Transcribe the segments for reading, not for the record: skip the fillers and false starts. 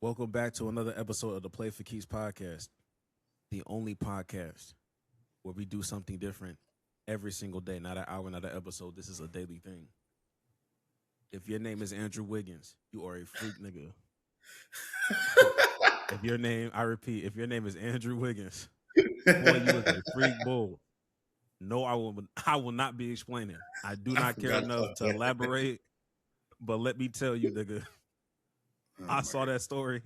Welcome back to another episode of the Play for Keys podcast, the only podcast where we do something different every single day, not an hour, not an episode. This is a daily thing. If your name is Andrew Wiggins, you are a freak nigga. If your name, I repeat, if your name is Andrew Wiggins, boy, you is a freak bull. No, I will not be explaining. I do not care enough to elaborate, but let me tell you, nigga, I saw that story,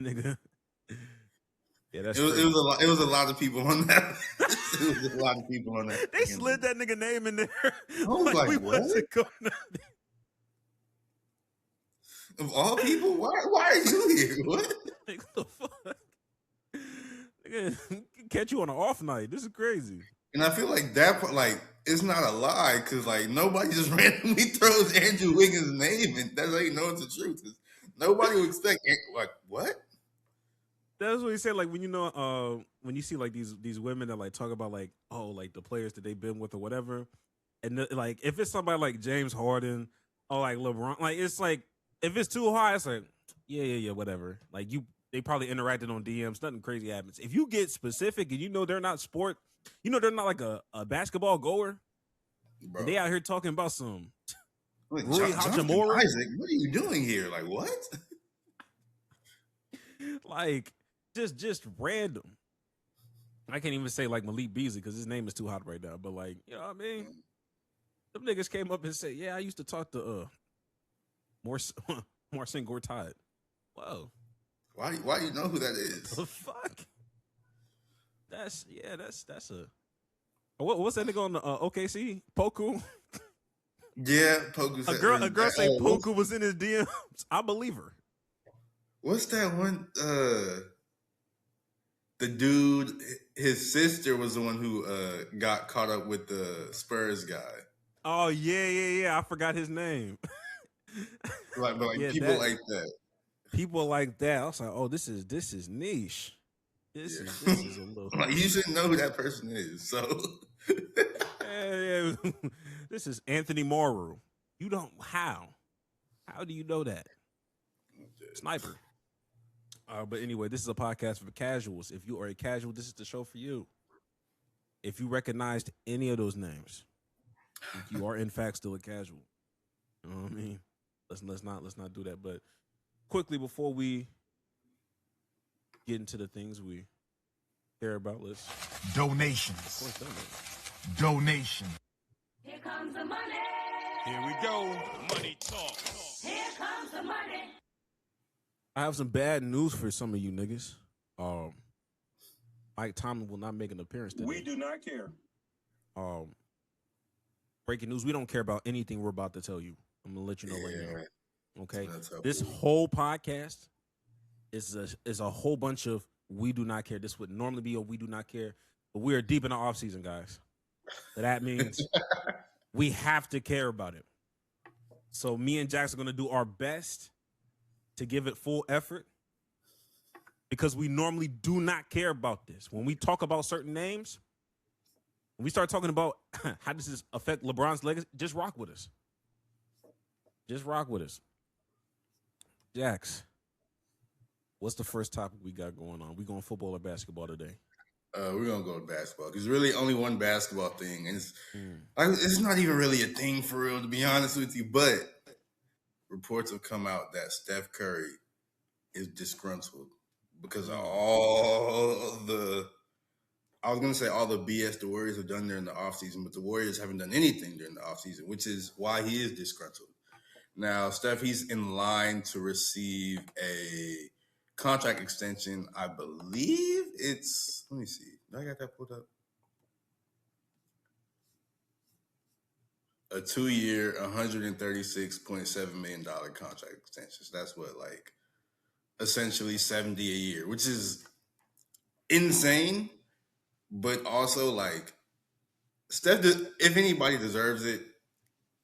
nigga. Yeah, that's it was a lot of people on that. It was a lot of people on that. They slid that nigga name in there. I was like we what? wasn't going out Of all people, why are you here? What? like, the fuck? Nigga, catch you on an off night. This is crazy. And I feel like that, like, it's not a lie because, like, nobody just randomly throws Andrew Wiggins' name, and that's how you know it's the truth. Nobody would expect, like, what? That's what he said. Like when when you see like these women that like talk about like like the players that they've been with or whatever, and like if it's somebody like James Harden or like LeBron, like it's like if it's too high, it's like yeah, whatever. Like they probably interacted on DMs. Nothing crazy happens. If you get specific and they're not they're not like a basketball goer. Bro. And they out here talking about some like, Rui Hachimura. Isaac, what are you doing here? Like what? Like just random. I can't even say like Malik Beasley because his name is too hot right now. But like, you know what I mean? Them niggas came up and said, "Yeah, I used to talk to Marcin Gortat." Whoa. Why do you know who that is? The fuck? That's a. What's that nigga on the OKC? Poku. Yeah, Poku. A girl say Poku was in his DMs. I believe her. What's that one? The dude, his sister was the one who got caught up with the Spurs guy. Oh yeah. I forgot his name. But people like that. People like that. I was like, oh, this is niche. This is a little. Like you should know who that person is. So. Yeah. This is Anthony Morrow. You don't how? How do you know that? Sniper. But anyway, this is a podcast for casuals. If you are a casual, this is the show for you. If you recognized any of those names, you are in fact still a casual. You know what I mean? Let's not do that. But quickly before we get into the things we care about, let's donations. Of course, donation. Here comes the money. Here we go. Money talk. Here comes the money. I have some bad news for some of you niggas. Mike Tomlin will not make an appearance today. We do not care. Breaking news. We don't care about anything we're about to tell you. I'm gonna let you know right now. Okay. This cool. whole podcast is a whole bunch of we do not care. This would normally be a we do not care, but we are deep in the off season, guys. So that means we have to care about it. So me and Jax are gonna do our best to give it full effort because we normally do not care about this. When we talk about certain names, when we start talking about how does this affect LeBron's legacy, just rock with us. Just rock with us. Jax, what's the first topic we got going on? We going football or basketball today? We're going to go to basketball because really only one basketball thing. And it's not even really a thing for real, to be honest with you, but reports have come out that Steph Curry is disgruntled because of all the BS the Warriors have done during the offseason, but the Warriors haven't done anything during the offseason, which is why he is disgruntled. Now, Steph, he's in line to receive a contract extension. I believe let me see. Do I got that pulled up? A 2-year, $136.7 million contract extension. So that's what, like, essentially $70 a year, which is insane. But also, like, Steph, if anybody deserves it,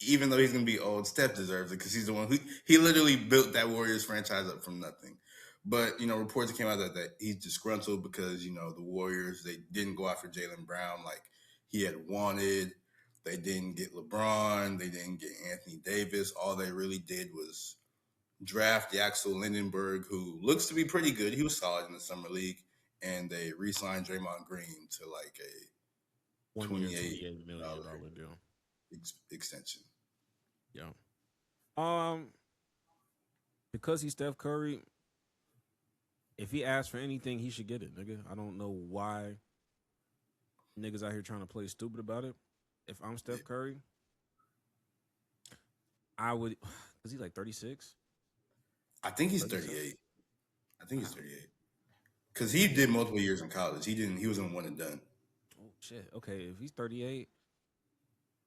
even though he's going to be old, Steph deserves it because he's the one he literally built that Warriors franchise up from nothing. But, reports came out that he's disgruntled because, the Warriors, they didn't go after Jaylen Brown like he had wanted. They didn't get LeBron. They didn't get Anthony Davis. All they really did was draft Yaxel Lindenberg, who looks to be pretty good. He was solid in the summer league, and they re-signed Draymond Green to like a 1 year, $28 $28 million deal. extension. Yeah. Because he's Steph Curry, if he asks for anything, he should get it, nigga. I don't know why niggas out here trying to play stupid about it. If I'm Steph Curry, I would, because he's like 36. I think he's 38. I think he's 38. Because he did multiple years in college. He wasn't one and done. Oh shit. Okay, if he's 38,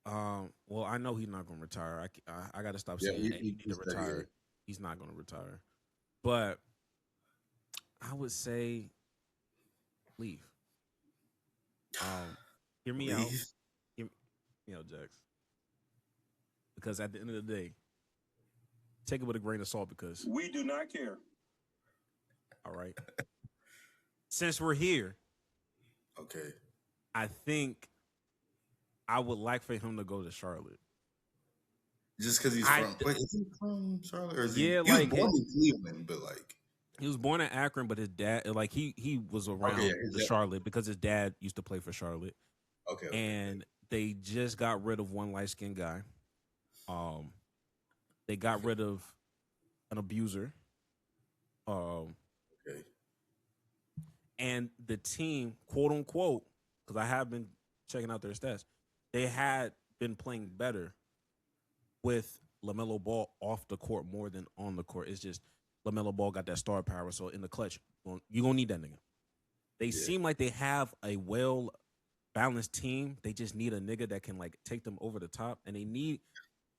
well, I know he's not gonna retire. I got to stop saying that he need to retire. 38. He's not gonna retire. But I would say leave. Hear me out. Hear me out, Jax. Because at the end of the day, take it with a grain of salt because We do not care. all right. Since we're here, Okay. I think I would like for him to go to Charlotte. Just because he's from, wait, is he from Charlotte? Or is he, Yeah, he like was born in Cleveland, but like he was born in Akron, but his dad, like he was around Charlotte because his dad used to play for Charlotte. Okay. And they just got rid of one light skinned guy. They got rid of an abuser. Okay. And the team, quote unquote, because I have been checking out their stats, they had been playing better with LaMelo Ball off the court more than on the court. It's just LaMelo Ball got that star power, so in the clutch, you're gonna need that nigga. They seem like they have a well balanced team. They just need a nigga that can like take them over the top, and they need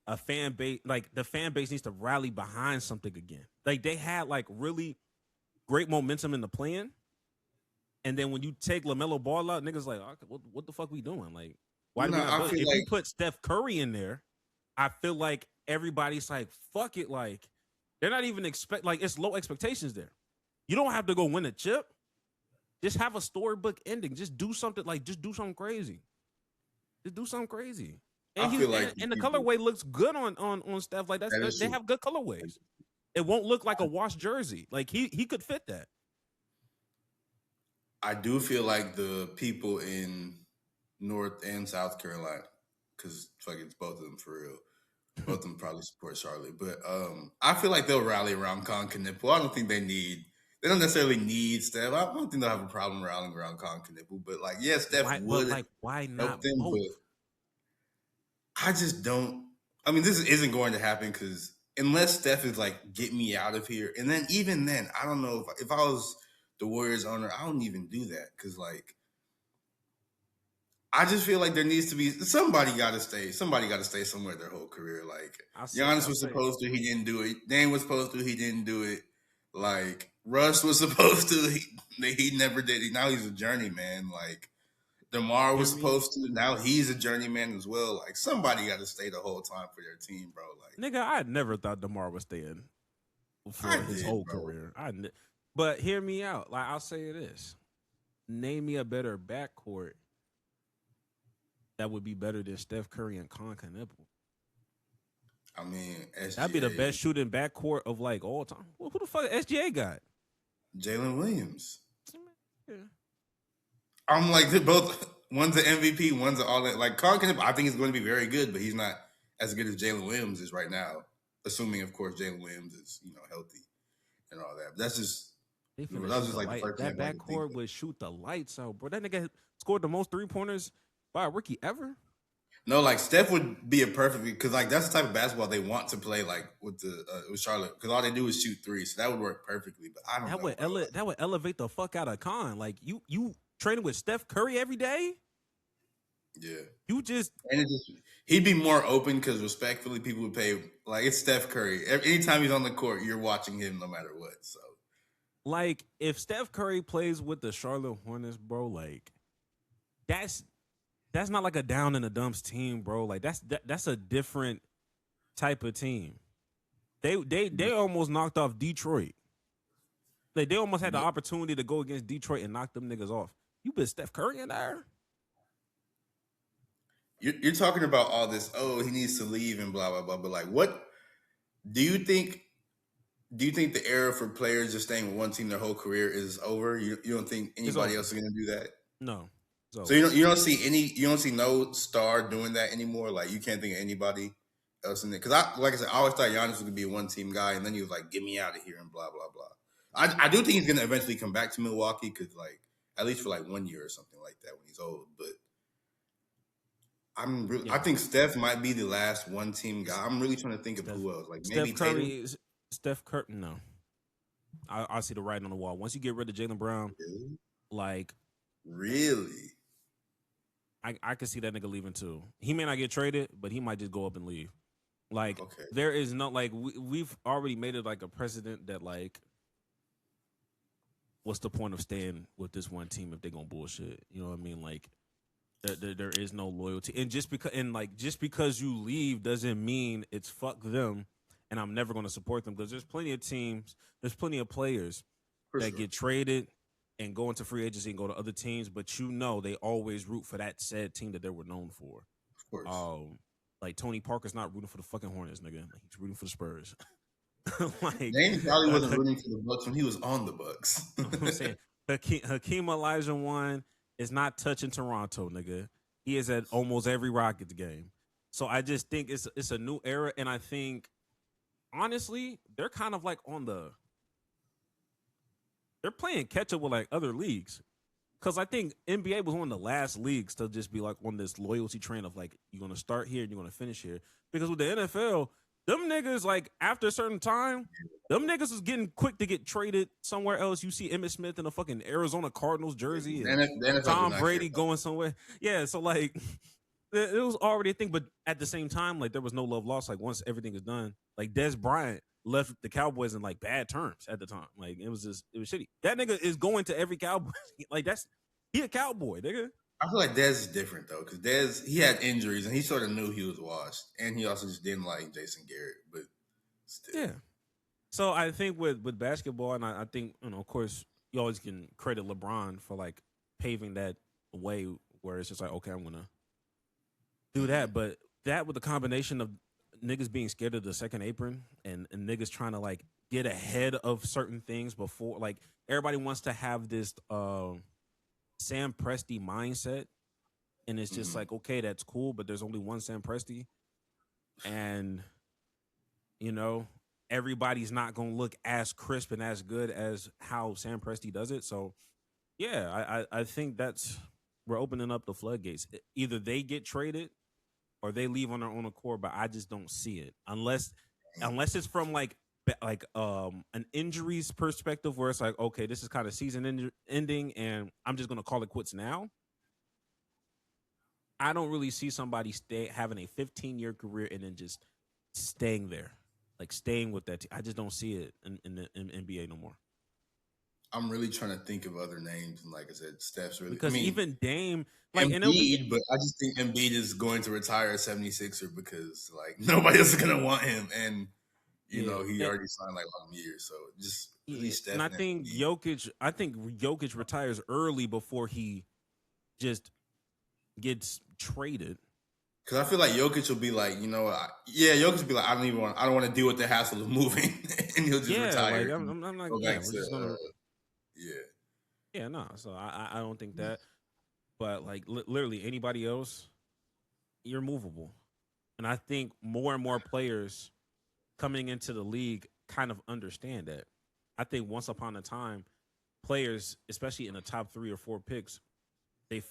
a fan base. Like the fan base needs to rally behind something again. Like they had like really great momentum in the plan, and then when you take LaMelo Ball out, niggas like, okay, what the fuck we doing? Like, why do we not? If you put Steph Curry in there, I feel like everybody's like, fuck it. Like they're not even like it's low expectations there. You don't have to go win a chip. Just have a storybook ending. Just do something crazy. Just do something crazy. And I feel like and the colorway looks good on Steph. Like they have good colorways. It won't look like a washed jersey. Like he could fit that. I do feel like the people in North and South Carolina, because it's both of them for real. Both of them probably support Charlotte, but I feel like they'll rally around Con Knipple. I don't think they don't necessarily need Steph. I don't think they'll have a problem rallying around Con Knipple, but like, yeah, Steph would. Like, why not help them, both? But I just don't. I mean, this isn't going to happen because unless Steph is like, get me out of here, and then even then, I don't know if I was the Warriors owner, I wouldn't even do that because like. I just feel like there needs to be somebody got to stay. Somebody got to stay somewhere their whole career. Like Giannis was supposed to, he didn't do it. Dame was supposed to, he didn't do it. Like Russ was supposed to, he never did. Now he's a journeyman. Like DeMar was supposed to, now he's a journeyman as well. Like somebody got to stay the whole time for their team, bro. Like nigga, I never thought DeMar was staying for his whole career. But hear me out. Like I'll say this: name me a better backcourt that would be better than Steph Curry and Con Knipple. I mean, SGA, that'd be the best shooting backcourt of like all time. Well, who the fuck SGA got? Jalen Williams. Yeah. I'm like, they're both. One's an MVP, one's an all that. Like Con Knipple, I think he's going to be very good, but he's not as good as Jalen Williams is right now. Assuming, of course, Jalen Williams is healthy and all that. But that's just. That was just like the first that backcourt would shoot the lights out, bro. That nigga scored the most 3-pointers by a rookie ever? No, like Steph would be a perfect because like that's the type of basketball they want to play like with Charlotte because all they do is shoot threes, so that would work perfectly. But I don't know. That would elevate the fuck out of Con. Like you training with Steph Curry every day. Yeah, he'd be more open because respectfully people would pay like it's Steph Curry. Anytime he's on the court, you're watching him no matter what. So like if Steph Curry plays with the Charlotte Hornets, bro, like that's not like a down in the dumps team, bro. Like that's a different type of team. They almost knocked off Detroit. Like they almost had the opportunity to go against Detroit and knock them niggas off. You put Steph Curry in there. You're talking about all this. Oh, he needs to leave and blah blah blah. But like, what do you think? Do you think the era for players just staying with one team their whole career is over? You don't think anybody over. else is going to do that? No. So you don't see no star doing that anymore. Like you can't think of anybody else in it. Because like I said, I always thought Giannis was gonna be a one team guy, and then he was like, "Get me out of here," and blah blah blah. I do think he's gonna eventually come back to Milwaukee because like at least for like 1 year or something like that when he's old. But I think Steph might be the last one team guy. I'm really trying to think of who else. Like maybe Steph Curry. No, I see the writing on the wall. Once you get rid of Jaylen Brown, like really. I can see that nigga leaving too. He may not get traded, but he might just go up and leave. Like there is no like we've already made it like a precedent that like what's the point of staying with this one team if they're gonna bullshit? You know what I mean? Like there is no loyalty, and just because you leave doesn't mean it's fuck them, and I'm never gonna support them because there's plenty of teams, there's plenty of players that get traded and go into free agency and go to other teams, but you know they always root for that said team that they were known for. Of course. Like Tony Parker's not rooting for the fucking Hornets, nigga. He's rooting for the Spurs. Like James probably wasn't rooting for the Bucks when he was on the Bucks. I'm saying Hakeem Olajuwon is not touching Toronto, nigga. He is at almost every Rockets game. So I just think it's a new era, and I think honestly they're kind of like they're playing catch up with like other leagues. Because I think NBA was one of the last leagues to just be like on this loyalty train of like, you're going to start here and you're going to finish here. Because with the NFL, them niggas, like after a certain time, them niggas is getting quick to get traded somewhere else. You see Emmitt Smith in a fucking Arizona Cardinals jersey and Tom Brady going somewhere. Yeah, so like it was already a thing. But at the same time, like there was no love lost. Like once everything is done, like Des Bryant left the Cowboys in like bad terms at the time. Like it was shitty. That nigga is going to every Cowboy. Like he a Cowboy, nigga. I feel like Dez is different though, because Dez he had injuries and he sort of knew he was washed, and he also just didn't like Jason Garrett. But still, yeah. So I think with basketball, and I think of course you always can credit LeBron for like paving that way where it's just like, okay, I'm gonna do that, but that with the combination of niggas being scared of the second apron and niggas trying to like get ahead of certain things before, like everybody wants to have this Sam Presti mindset, and it's just like, okay, that's cool, but there's only one Sam Presti, and everybody's not gonna look as crisp and as good as how Sam Presti does it. So yeah, I think we're opening up the floodgates. Either they get traded or they leave on their own accord, but I just don't see it unless it's from like an injuries perspective where it's like, okay, this is kind of season ending and I'm just gonna call it quits now. I don't really see somebody having a 15-year career and then just staying there, like staying with that team. I just don't see it in the NBA no more. I'm really trying to think of other names, and like I said, Steph's really because even Dame, like Embiid, but I just think Embiid is going to retire a 76er because like nobody else is gonna want him, and he already signed like 1 year, so just really Steph. And I think Jokic retires early before he just gets traded. Because I feel like Jokic will be like, Jokic will be like, I don't want to deal with the hassle of moving, and he'll just retire. Like, I'm like, we're just gonna. Yeah, no. So I don't think that, but like literally anybody else, you're movable, and I think more and more players coming into the league kind of understand that. I think once upon a time, players, especially in the top 3 or 4 picks, they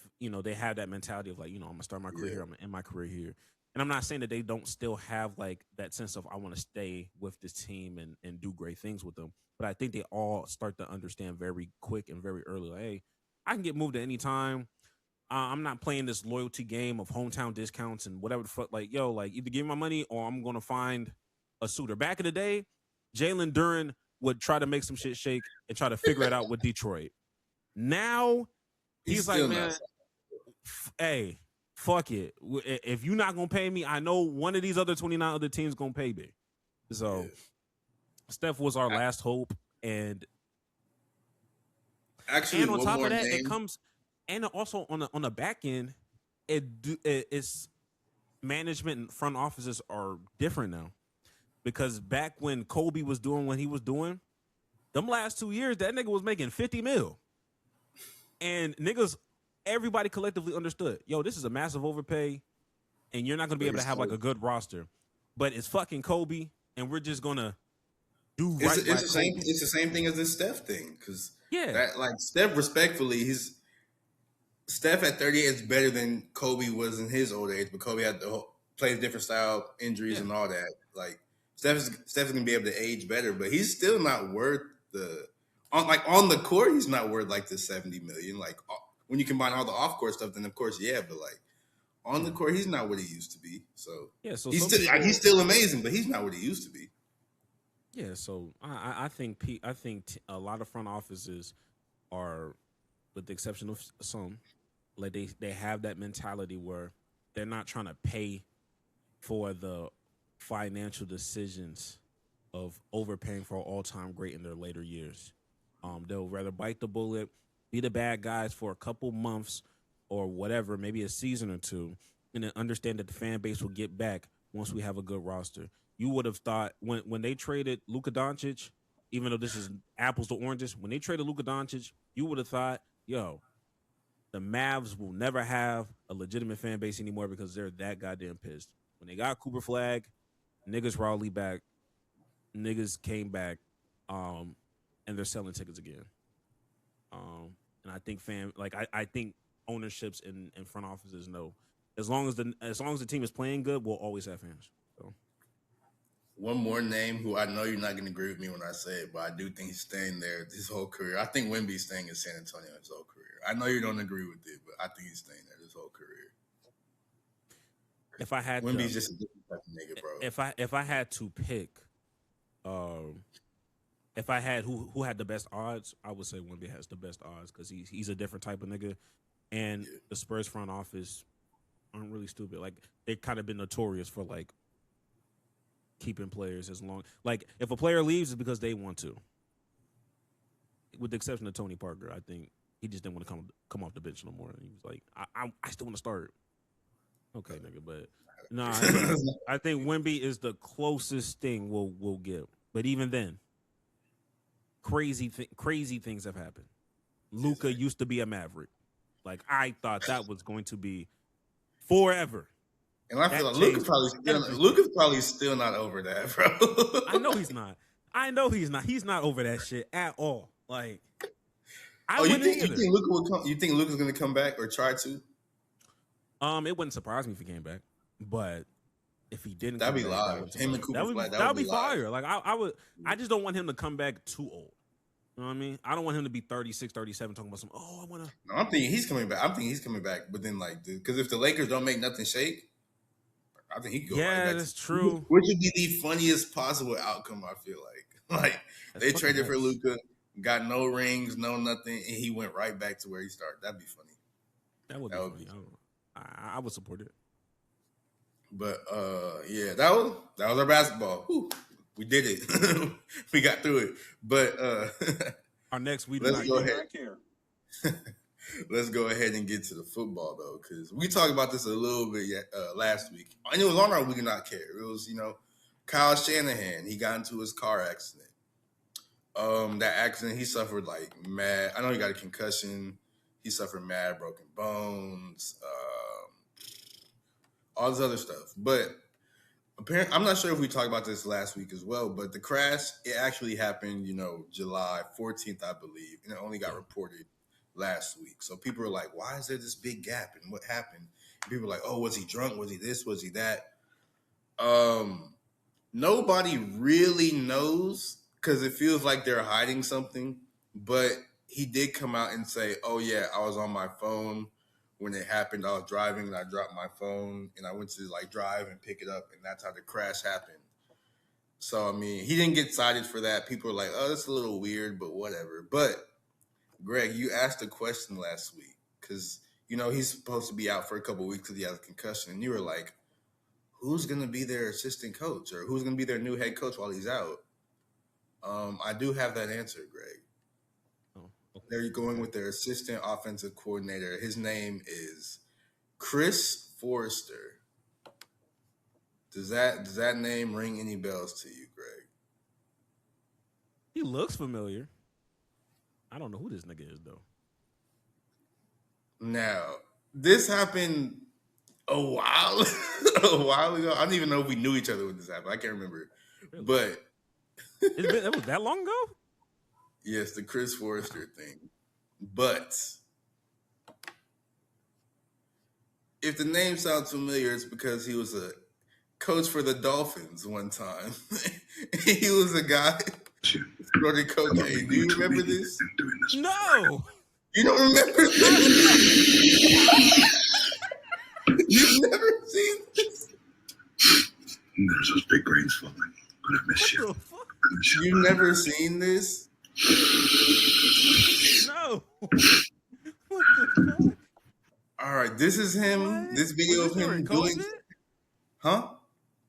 have that mentality of like, I'm gonna start my career here, I'm gonna end my career here. And I'm not saying that they don't still have like that sense of I want to stay with this team and do great things with them. But I think they all start to understand very quick and very early, like, hey, I can get moved at any time. I'm not playing this loyalty game of hometown discounts and whatever the fuck. Like, like either give me my money or I'm gonna find a suitor. Back in the day, Jalen Duren would try to make some shit shake and try to figure it out with Detroit. Now he's like, man, hey, fuck it. If you're not gonna pay me, I know one of these other 29 other teams gonna pay me. So Steph was our last hope, and actually, and on top of that, it comes, and also on the back end, it's management and front offices are different now. because back when Kobe was doing what he was doing, them last 2 years, that nigga was making 50 mil. And niggas, everybody collectively understood, yo, this is a massive overpay, and you're not going to be able to have like a good roster. But it's fucking Kobe, and we're just going to do right by Kobe. It's the same thing as this Steph thing, because Yeah. that, like, Steph, respectfully, Steph at 38 is better than Kobe was in his old age, but Kobe had plays different style, injuries, and all that. Like, Steph's gonna be able to age better, but he's still not worth on the court. He's not worth like the 70 million. Like, when you combine all the off court stuff, then of course, yeah. But like on the court, he's not what he used to be. So so he's still amazing, but he's not what he used to be. Yeah, so I think a lot of front offices are, with the exception of some, like they have that mentality where they're not trying to pay for the financial decisions of overpaying for an all-time great in their later years. They'll rather bite the bullet, be the bad guys for a couple months or whatever, maybe a season or two, and then understand that the fan base will get back once we have a good roster. You would have thought when they traded Luka Doncic, even though this is apples to oranges, when they traded Luka Doncic, you would have thought, yo, the Mavs will never have a legitimate fan base anymore because they're that goddamn pissed. When they got Cooper Flag, niggas rallied back, niggas came back, and they're selling tickets again. And I think I think ownerships and front offices know as long as the team is playing good, we'll always have fans. So. One more name who I know you're not going to agree with me when I say it, but I do think he's staying there his whole career. I think Wemby's staying in San Antonio his whole career. I know you don't agree with it, but I think he's staying there his whole career. If I had Wemby's just a different type of nigga, bro. If I had to pick, if I had who had the best odds, I would say Wemby has the best odds because he's a different type of nigga, and the Spurs front office aren't really stupid. Like they've kind of been notorious for like keeping players as long. Like if a player leaves, it's because they want to. With the exception of Tony Parker, I think he just didn't want to come off the bench no more. And he was like, I still want to start. Okay, nigga, but no, I think Wemby is the closest thing we'll get. But even then, crazy things have happened. Luka used to be a Maverick. Like I thought that was going to be forever. And I feel like Luka's probably still not over that, bro. I know he's not. He's not over that shit at all. Like, you think Luka will come? You think Luka's going to come back or try to? It wouldn't surprise me if he came back, but if he didn't, that'd be live. Him and Cooper Flag, that would be fire. Like I just don't want him to come back too old. You know what I mean? I don't want him to be 36, 37 talking about some. Oh, I want to. No, I'm thinking he's coming back. But then, like, because if the Lakers don't make nothing shake. I think he could go right back. That's true. Which would be the funniest possible outcome, I feel like. They traded for Luka, got no rings, no nothing, and he went right back to where he started. That'd be funny. That would be funny. I would support it. But yeah, that was our basketball. Whew, we did it. We got through it. But our next week, let's go ahead. Let's go ahead and get to the football, though, because we talked about this a little bit last week. And it was on our We Do Not Care. It was, Kyle Shanahan. He got into his car accident. That accident, he suffered, like, mad. I know he got a concussion. He suffered mad broken bones, all this other stuff. But apparently, I'm not sure if we talked about this last week as well, but the crash, it actually happened, July 14th, I believe, and it only got reported last week. So people are like, why is there this big gap and what happened? And people are like, oh, was he drunk? Was he this? Was he that? Nobody really knows because it feels like they're hiding something. But he did come out and say, oh, yeah, I was on my phone when it happened. I was driving and I dropped my phone and I went to drive and pick it up. And that's how the crash happened. So, I mean, he didn't get cited for that. People are like, oh, that's a little weird, but whatever. But Greg, you asked a question last week because, he's supposed to be out for a couple of weeks because he has a concussion. And you were like, who's going to be their assistant coach or who's going to be their new head coach while he's out? I do have that answer, Greg. Oh, okay. They're going with their assistant offensive coordinator. His name is Chris Forrester. Does that name ring any bells to you, Greg? He looks familiar. I don't know who this nigga is though. Now, this happened a while a while ago. I don't even know if we knew each other when this happened. I can't remember. Really? But It was that long ago? yes, the Chris Forrester thing. But if the name sounds familiar, it's because he was a coach for the Dolphins one time. He was a guy who snorted cocaine. Do you remember this? No. You don't remember this? You've never seen this? There's those big grains falling. Gonna miss you. What the fuck? You've never seen this? No. What the fuck? All right, this is him. What? This video Was of this him during doing. COVID? Huh?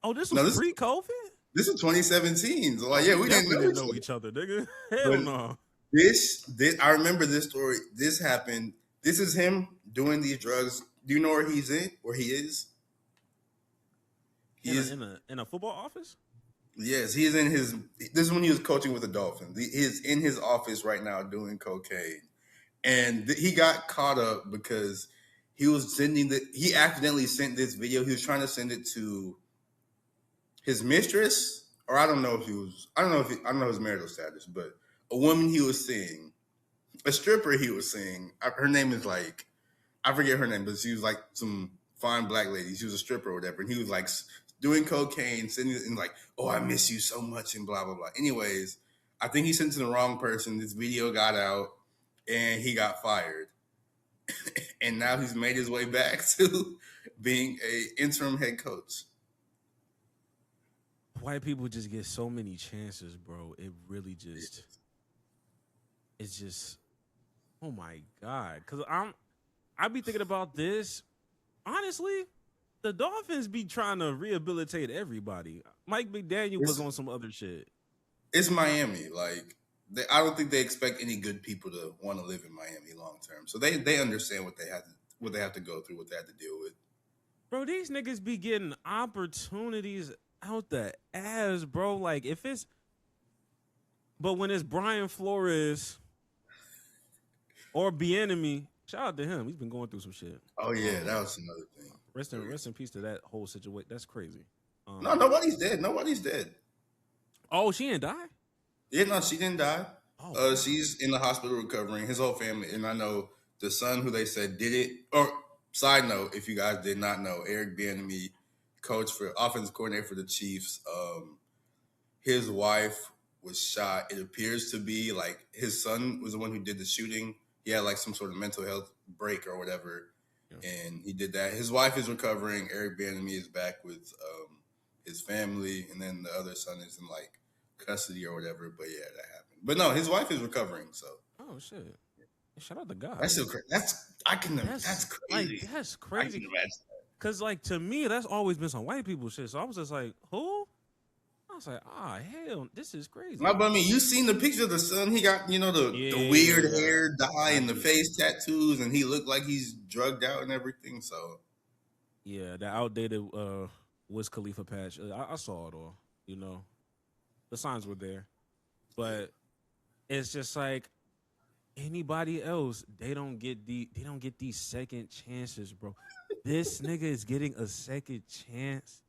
Oh, this No, was this- pre-COVID? This is 2017. So like, yeah, we didn't Definitely know each other, nigga. Hell But- no. This I remember this story. This happened. This is him doing these drugs. Do you know where he's in? Where he is? He is. In a football office? Yes, he is in his. This is when he was coaching with the Dolphins. He is in his office right now doing cocaine, and he got caught up because he was sending the. He accidentally sent this video. He was trying to send it to his mistress, or I don't know if he was. I don't know his marital status, but a woman he was seeing, a stripper he was seeing. Her name is like, I forget her name, but she was like some fine black lady. She was a stripper or whatever, and he was like doing cocaine, sending it, and like, oh, I miss you so much, and blah blah blah. Anyways, I think he sent it to the wrong person. This video got out, and he got fired, and now he's made his way back to being a interim head coach. White people just get so many chances, bro. It really just, it's just, oh my God. Cause I be thinking about this. Honestly, the Dolphins be trying to rehabilitate everybody. Mike McDaniel was on some other shit. It's Miami. Like, I don't think they expect any good people to want to live in Miami long term. So they understand what they have to go through, what they have to deal with. Bro, these niggas be getting opportunities out the ass, bro. Like, if it's, but when it's Brian Flores or Bieniemy, shout out to him. He's been going through some shit. Oh yeah, that was another thing. Rest in peace to that whole situation. That's crazy. No, nobody's dead. Nobody's dead. Oh, she didn't die? Yeah, no, she didn't die. Oh, She's in the hospital recovering. His whole family, and I know the son who they said did it. Or side note, if you guys did not know, Eric Bieniemy, coach for offensive coordinator for the Chiefs. His wife was shot. It appears to be like his son was the one who did the shooting. He had like some sort of mental health break or whatever, and he did that. His wife is recovering. Eric Bieniemy is back with his family, and then the other son is in like custody or whatever. But yeah, that happened. But no, his wife is recovering. So oh shit! Shout out to God. that's still crazy. That's crazy. Like, that's I crazy. can imagine. Cause like to me, that's always been some white people shit. So I was just like, who? I was like, hell, this is crazy. No, but I mean, you seen the picture of the son? He got, the weird hair dye and the face tattoos, and he looked like he's drugged out and everything. So Yeah, the outdated Wiz Khalifa patch. I saw it all. The signs were there, but it's just like anybody else. They don't get these second chances, bro. This nigga is getting a second chance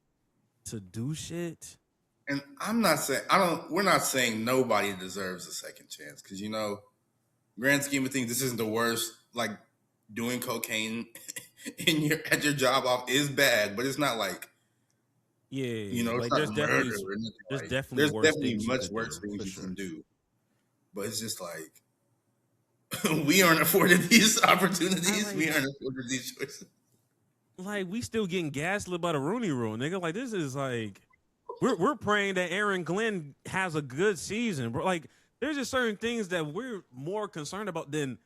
to do shit. and we're not saying nobody deserves a second chance, because grand scheme of things, this isn't the worst. Like, doing cocaine at your job off is bad, but it's not like, it's like, not there's murder definitely or anything. there's Like, definitely there's worse definitely things you much could worse do, things for you sure. can do. But it's just like we aren't afforded these opportunities. We aren't afforded these choices. Like, we still getting gaslit by the Rooney Rule, nigga. Like, this is like, we're praying that Aaron Glenn has a good season, bro. Like, there's just certain things that we're more concerned about than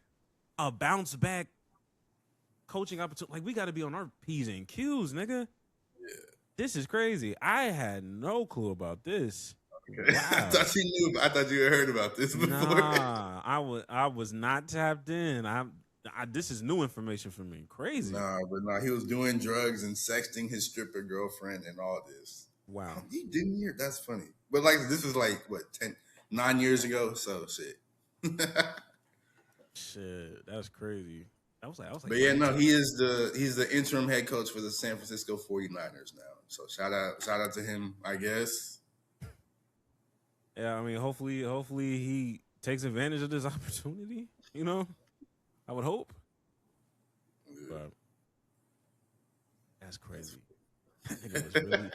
a bounce back coaching opportunity. Like, we got to be on our P's and Q's, nigga. Yeah. This is crazy. I had no clue about this. Okay. Wow. I thought you knew. I thought you had heard about this before. Nah, I was not tapped in. This is new information for me. Crazy. Nah, he was doing drugs and sexting his stripper girlfriend and all this. Wow. You didn't hear? That's funny. But like, this is like what 9 years ago. So shit. Shit, that's crazy. I was like, But yeah, no, he's the interim head coach for the San Francisco 49ers now. So shout out to him, I guess. Yeah, I mean, hopefully he takes advantage of this opportunity. You know, I would hope. But that's crazy. That nigga was really.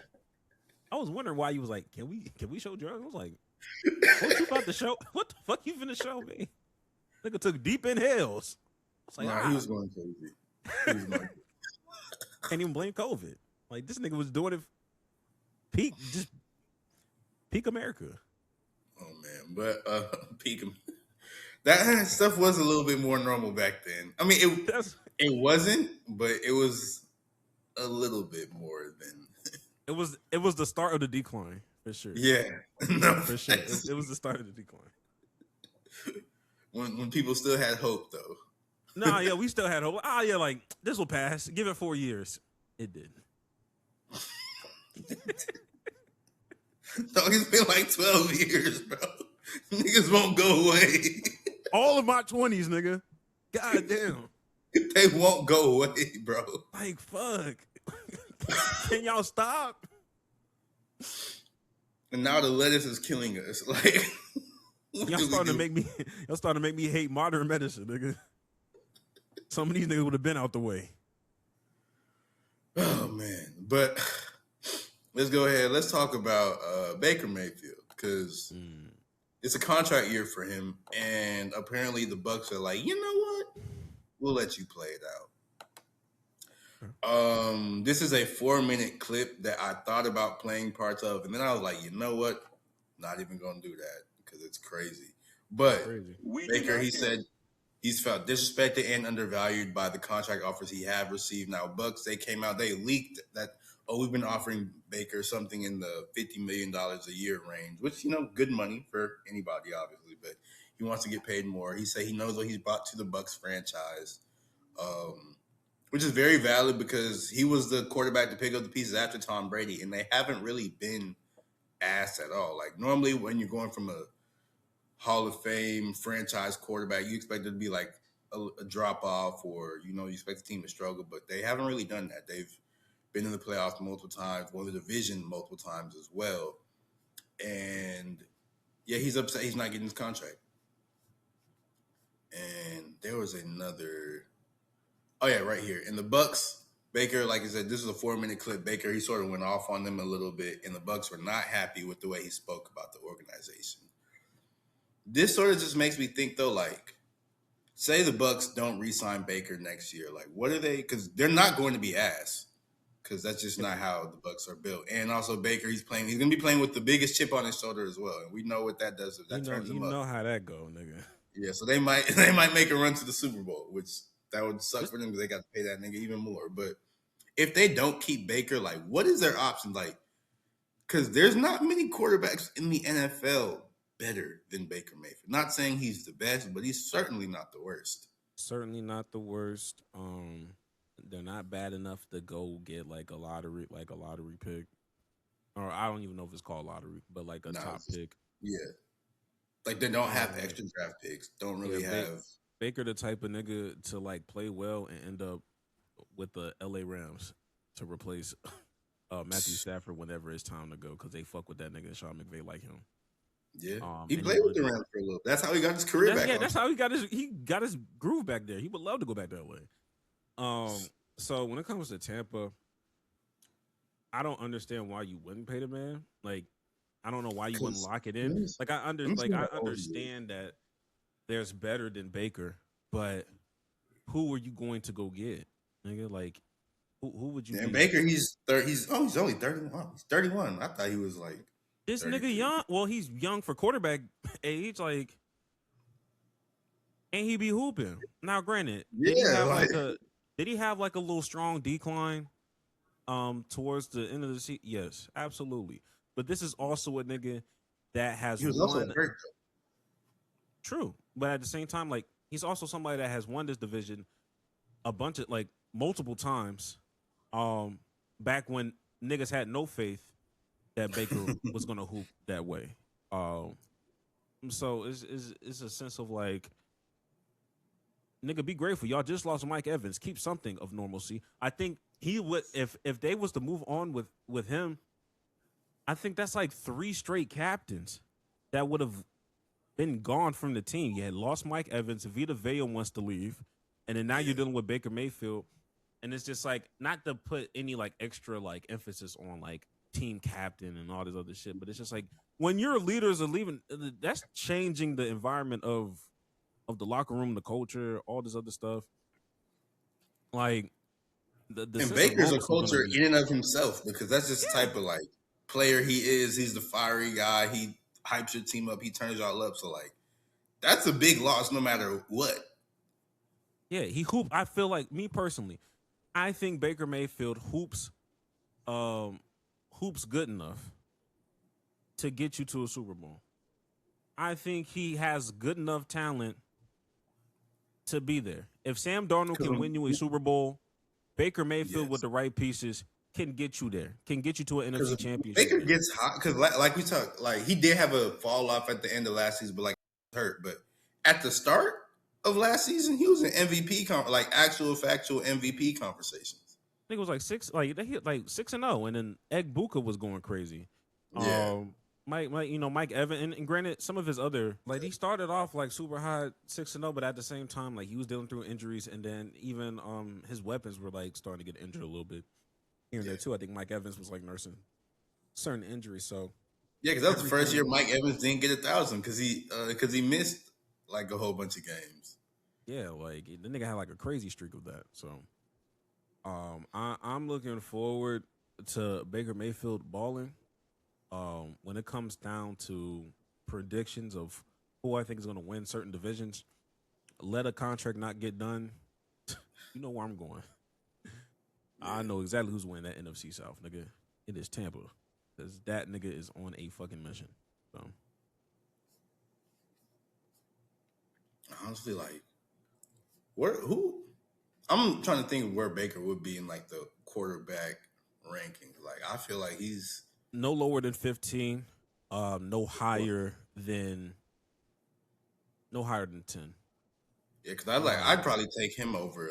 I was wondering why you was like, can we show drugs? I was like, what you about to show? What the fuck you finna show me? Nigga took deep inhales. I was like, he was going crazy. He was going crazy. Can't even blame COVID. Like this nigga was doing it peak America. Oh man, but peak. That stuff was a little bit more normal back then. I mean, it wasn't, but it was a little bit more than. It was the start of the decline for sure. Yeah, no, for sure. It was the start of the decline. When people still had hope, though. Nah, yeah, we still had hope. Yeah, like this will pass. Give it 4 years. It did. No, it's been like 12 years, bro. Niggas won't go away. All of my 20s, nigga. God damn. They won't go away, bro. Like, fuck. Can y'all stop? And now the lettuce is killing us. Like, y'all starting to make me hate modern medicine, nigga. Some of these niggas would have been out the way. Oh man. But let's go ahead. Let's talk about Baker Mayfield because it's a contract year for him, and apparently the Bucs are like, you know what? We'll let you play it out. This is a 4-minute clip that I thought about playing parts of, and then I was like, you know what? Not even gonna do that because it's crazy. But Baker, he said he's felt disrespected and undervalued by the contract offers he have received. Now, Bucs, they came out, they leaked that, we've been offering Baker something in the $50 million a year range, which, good money for anybody, obviously, but he wants to get paid more. He said he knows what he's brought to the Bucs franchise, which is very valid because he was the quarterback to pick up the pieces after Tom Brady, and they haven't really been ass at all. Like, normally when you're going from a Hall of Fame franchise quarterback, you expect it to be like a drop off, or you expect the team to struggle, but they haven't really done that. They've been in the playoffs multiple times, won the division multiple times as well. And yeah, he's upset he's not getting his contract. And there was another. Oh yeah, right here in the Bucs. Baker, like I said, this is a 4-minute clip. Baker, he sort of went off on them a little bit, and the Bucs were not happy with the way he spoke about the organization. This sort of just makes me think, though, like, say the Bucs don't re-sign Baker next year. Like, what are they? Because they're not going to be ass. Because that's just not how the Bucs are built. And also, Baker, he's going to be playing with the biggest chip on his shoulder as well. And we know what that does. That turns him up. You know how that go, nigga. Yeah, so they might make a run to the Super Bowl, which that would suck for them because they got to pay that nigga even more. But if they don't keep Baker, like, what is their option? Like, because there's not many quarterbacks in the NFL better than Baker Mayfield. Not saying he's the best, but he's certainly not the worst. Certainly not the worst. They're not bad enough to go get like a lottery pick, or I don't even know if it's called lottery, but like a top pick. Yeah, like they don't have extra draft picks. Don't really have Baker, the type of nigga to like play well and end up with the LA Rams to replace Matthew Stafford whenever it's time to go because they fuck with that nigga. Sean McVay like him. Yeah, he played with the Rams for a little. That's how he got his career back. Yeah, that's how he got his groove back there. He would love to go back to LA. So when it comes to Tampa, I don't understand why you wouldn't pay the man. Like, I don't know why you wouldn't lock it in. Like, I understand that there's better than Baker, but who are you going to go get, nigga? Like, who would you? And Baker, he's only 31. He's 31. I thought he was like this 32. Nigga young. Well, he's young for quarterback age. Like, and he be hooping. Now, granted, did he have like a little strong decline towards the end of the season? Yes, absolutely. But this is also a nigga that has he was also hurt. True. But at the same time, like, he's also somebody that has won this division a bunch of like multiple times. Back when niggas had no faith that Baker was gonna hoop that way. So it's a sense of like, nigga, be grateful. Y'all just lost Mike Evans. Keep something of normalcy. I think he would if they was to move on with him. I think that's like 3 straight captains that would have been gone from the team. You had lost Mike Evans. Vita Vea wants to leave, and then now you're dealing with Baker Mayfield, and it's just like not to put any like extra like emphasis on like team captain and all this other shit, but it's just like when your leaders are leaving, that's changing the environment of the locker room, the culture, all this other stuff. Like the And sense of Baker's a normalcy gonna culture be- in and of himself because that's just the type of like player he is. He's the fiery guy. He hypes your team up. He turns y'all up. So like that's a big loss no matter what. Yeah, he hoop. I feel like me personally, I think Baker Mayfield hoops good enough to get you to a Super Bowl. I think he has good enough talent to be there. If Sam Darnold can win you a Super Bowl, Baker Mayfield with the right pieces can get you there. Can get you to an NFC Championship. Baker gets hot because like we talked, like he did have a fall off at the end of last season, but like hurt. But at the start of last season, he was in MVP like actual factual MVP conversations. I think it was like 6, like they hit like 6-0, and then Egg Buka was going crazy. Yeah. Mike Evans, and granted, some of his other like he started off like super high 6-0, but at the same time, like he was dealing through injuries, and then even his weapons were like starting to get injured a little bit here and there too. I think Mike Evans was like nursing certain injuries. So yeah, because that was the first year Mike Evans didn't get 1,000 because he missed like a whole bunch of games. Yeah, like the nigga had like a crazy streak of that. So I'm looking forward to Baker Mayfield balling. When it comes down to predictions of who I think is going to win certain divisions, let a contract not get done. You know where I'm going. I know exactly who's winning that NFC South, nigga. It is Tampa, because that nigga is on a fucking mission. So Honestly, like who? I'm trying to think of where Baker would be in like the quarterback rankings. Like I feel like he's no lower than 15, no higher than 10. Yeah, because I'd probably take him over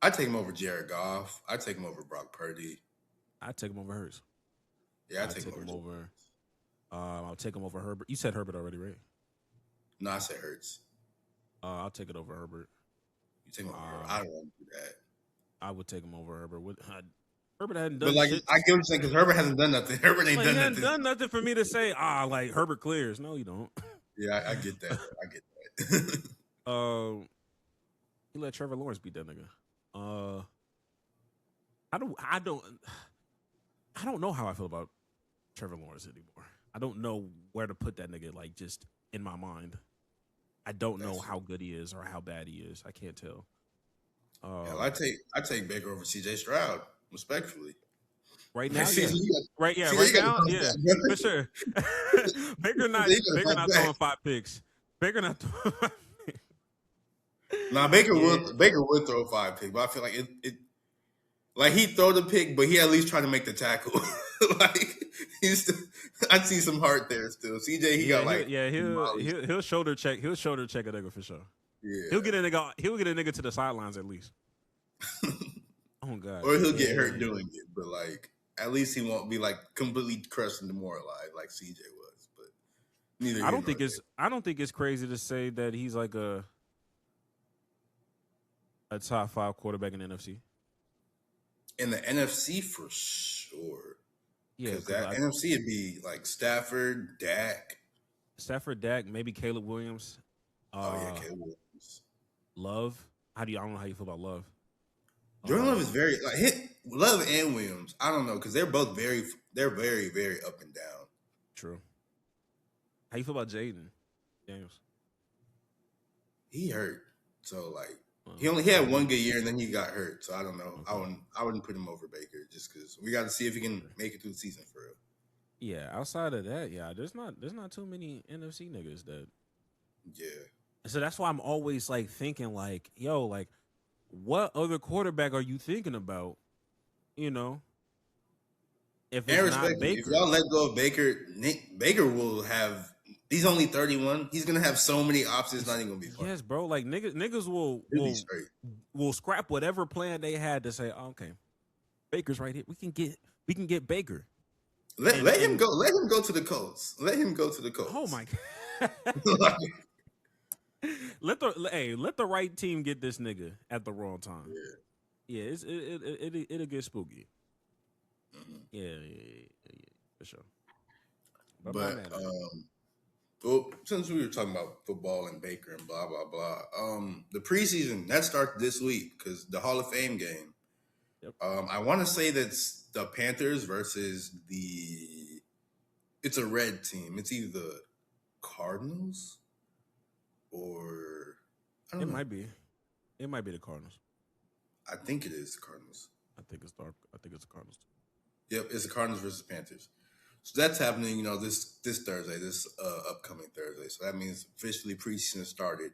I'd take him over Jared Goff. I'd take him over Brock Purdy. I'd take him over Hurts. Yeah, I'd take him over. I'll take him over Herbert. You said Herbert already, right? No, I said Hurts. I'll take it over Herbert. You take him over Herbert. I don't want to do that. I would take him over Herbert. Herbert hadn't done But like shit. I get what you're saying because Herbert hasn't done nothing. Herbert ain't done nothing for me to say, like Herbert clears. No, you don't. Yeah, I get that. I get that. He let Trevor Lawrence beat that nigga. I don't know how I feel about Trevor Lawrence anymore. I don't know where to put that nigga, like, just in my mind. I don't know how good he is or how bad he is. I can't tell. I take Baker over CJ Stroud, respectfully. Right now, yeah. Right now, yeah, for sure. Baker not throwing 5 picks. Baker not throwing 5 picks. Nah, Baker would throw 5 picks, but I feel like it like he'd throw the pick, but he at least try to make the tackle. Like I'd see some heart there still. CJ, he'll shoulder check. He'll shoulder check a nigga for sure. Yeah, he'll get a nigga to the sidelines at least. Oh God, or he'll get hurt doing it, but like at least he won't be like completely crushed and demoralized like CJ was. But neither. I don't think it's crazy to say that he's like a top 5 quarterback in the NFC. In the NFC for sure. Yeah, because that NFC would be like Stafford, Dak, maybe Caleb Williams. Caleb Williams. Love. I don't know how you feel about Love. Jordan Love is very Love and Williams. I don't know because they're very, very up and down. True. How you feel about Jaden Daniels? He hurt, so like he only had 1 good year and then he got hurt. So I don't know. Okay. I wouldn't put him over Baker just because we got to see if he can make it through the season for real. Yeah, outside of that, yeah, there's not too many NFC niggas that. Yeah. So that's why I'm always like thinking like, yo, like what other quarterback are you thinking about? You know, if And it's not respectfully, if Baker. y'all let go of Baker, Baker will have. He's only 31. He's gonna have so many options. Not even gonna be fun. Yes, bro. Like niggas will He'll be straight. will scrap whatever plan they had to say, oh, okay, Baker's right here. We can get Baker. Let him go. Let him go to the Colts. Let him go to the Colts. Oh my god. let the right team get this nigga at the wrong time. Yeah, it'll get spooky. Mm-hmm. Yeah, for sure. But well, since we were talking about football and Baker and blah blah blah, the preseason that starts this week because the Hall of Fame game. Yep. I want to say that's the Panthers versus it's a red team. It's either the Cardinals or I don't know. It might be the Cardinals. I think it is the Cardinals. I think it's the Cardinals. Yep, it's the Cardinals versus Panthers. So that's happening, this Thursday, this upcoming Thursday. So that means officially preseason started.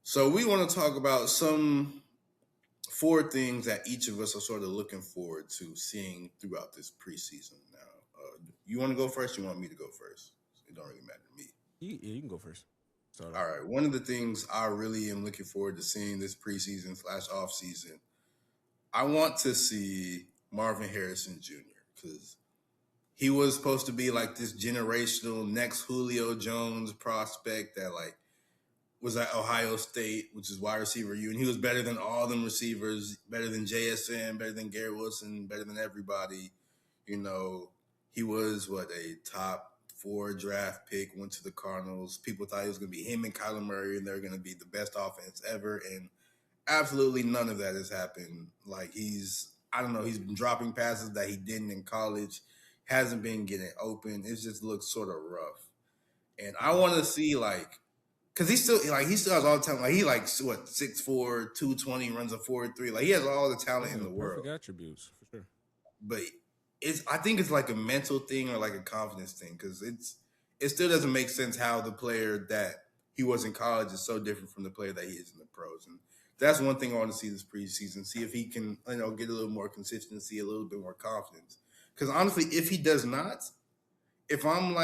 So we want to talk about some 4 things that each of us are sort of looking forward to seeing throughout this preseason. Now, you want to go first? You want me to go first? It don't really matter to me. You can go first. All right. One of the things I really am looking forward to seeing this preseason / off season, I want to see Marvin Harrison Jr. because he was supposed to be like this generational next Julio Jones prospect that like was at Ohio State, which is wide receiver U, and he was better than all them receivers, better than JSN, better than Garrett Wilson, better than everybody. He was a top 4 draft pick, went to the Cardinals. People thought it was going to be him and Kyler Murray, and they're going to be the best offense ever, and absolutely none of that has happened. Like he's been dropping passes that he didn't in college, hasn't been getting open. It just looks sort of rough. And I want to see because he still has all the talent. Like he 6'4", 220, runs a 4.3. Like he has all the talent in the world. Perfect attributes for sure. But I think it's like a mental thing or like a confidence thing because it still doesn't make sense how the player that he was in college is so different from the player that he is in the pros. And that's one thing I want to see this preseason. See if he can get a little more consistency, a little bit more confidence. Because honestly, if he does not, if I'm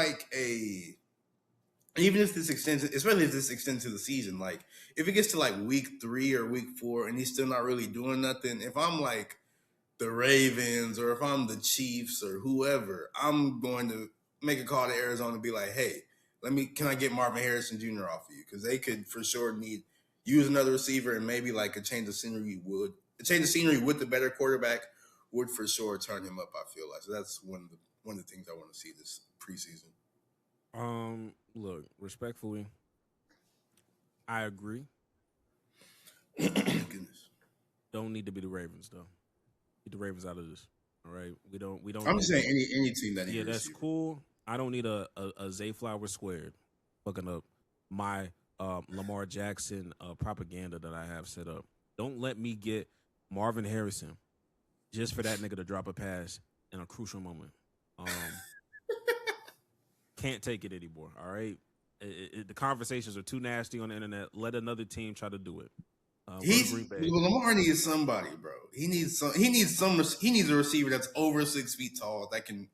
even if this extends, especially if this extends to the season, like if it gets to week 3 or week 4 and he's still not really doing nothing, if I'm the Ravens or if I'm the Chiefs or whoever, I'm going to make a call to Arizona and be like, hey, can I get Marvin Harrison Jr. off of you? Because they could for sure use another receiver and maybe a change of scenery would. A change of scenery with the better quarterback would for sure turn him up, I feel like. So that's one of the things I want to see this preseason. Look, respectfully, I agree. Goodness. Don't need to be the Ravens though. Get the Ravens out of this. All right. We don't I'm just saying any team that yeah, that's cool. I don't need a Zay Flowers squared fucking up my Lamar Jackson propaganda that I have set up. Don't let me get Marvin Harrison just for that nigga to drop a pass in a crucial moment. Can't take it anymore. All right, the conversations are too nasty on the internet. Let another team try to do it. Lamar needs somebody, bro. He needs a receiver that's over 6 feet tall that can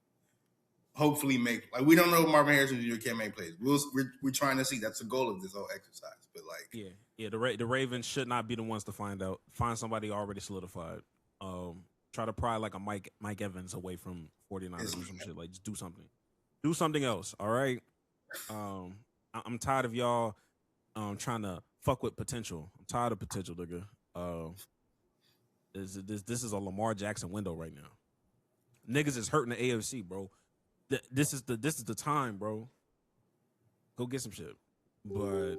hopefully make. We don't know if Marvin Harrison Jr. can make plays. We're trying to see. That's the goal of this whole exercise. But the Ravens should not be the ones to find out. Find somebody already solidified. Try to pry a Mike Evans away from 49ers or some shit. Just do something. Do something else. All right. I'm tired of y'all trying to fuck with potential. I'm tired of potential, nigga. This is a Lamar Jackson window right now. Niggas is hurting the AFC, bro. This is the time, bro. Go get some shit. But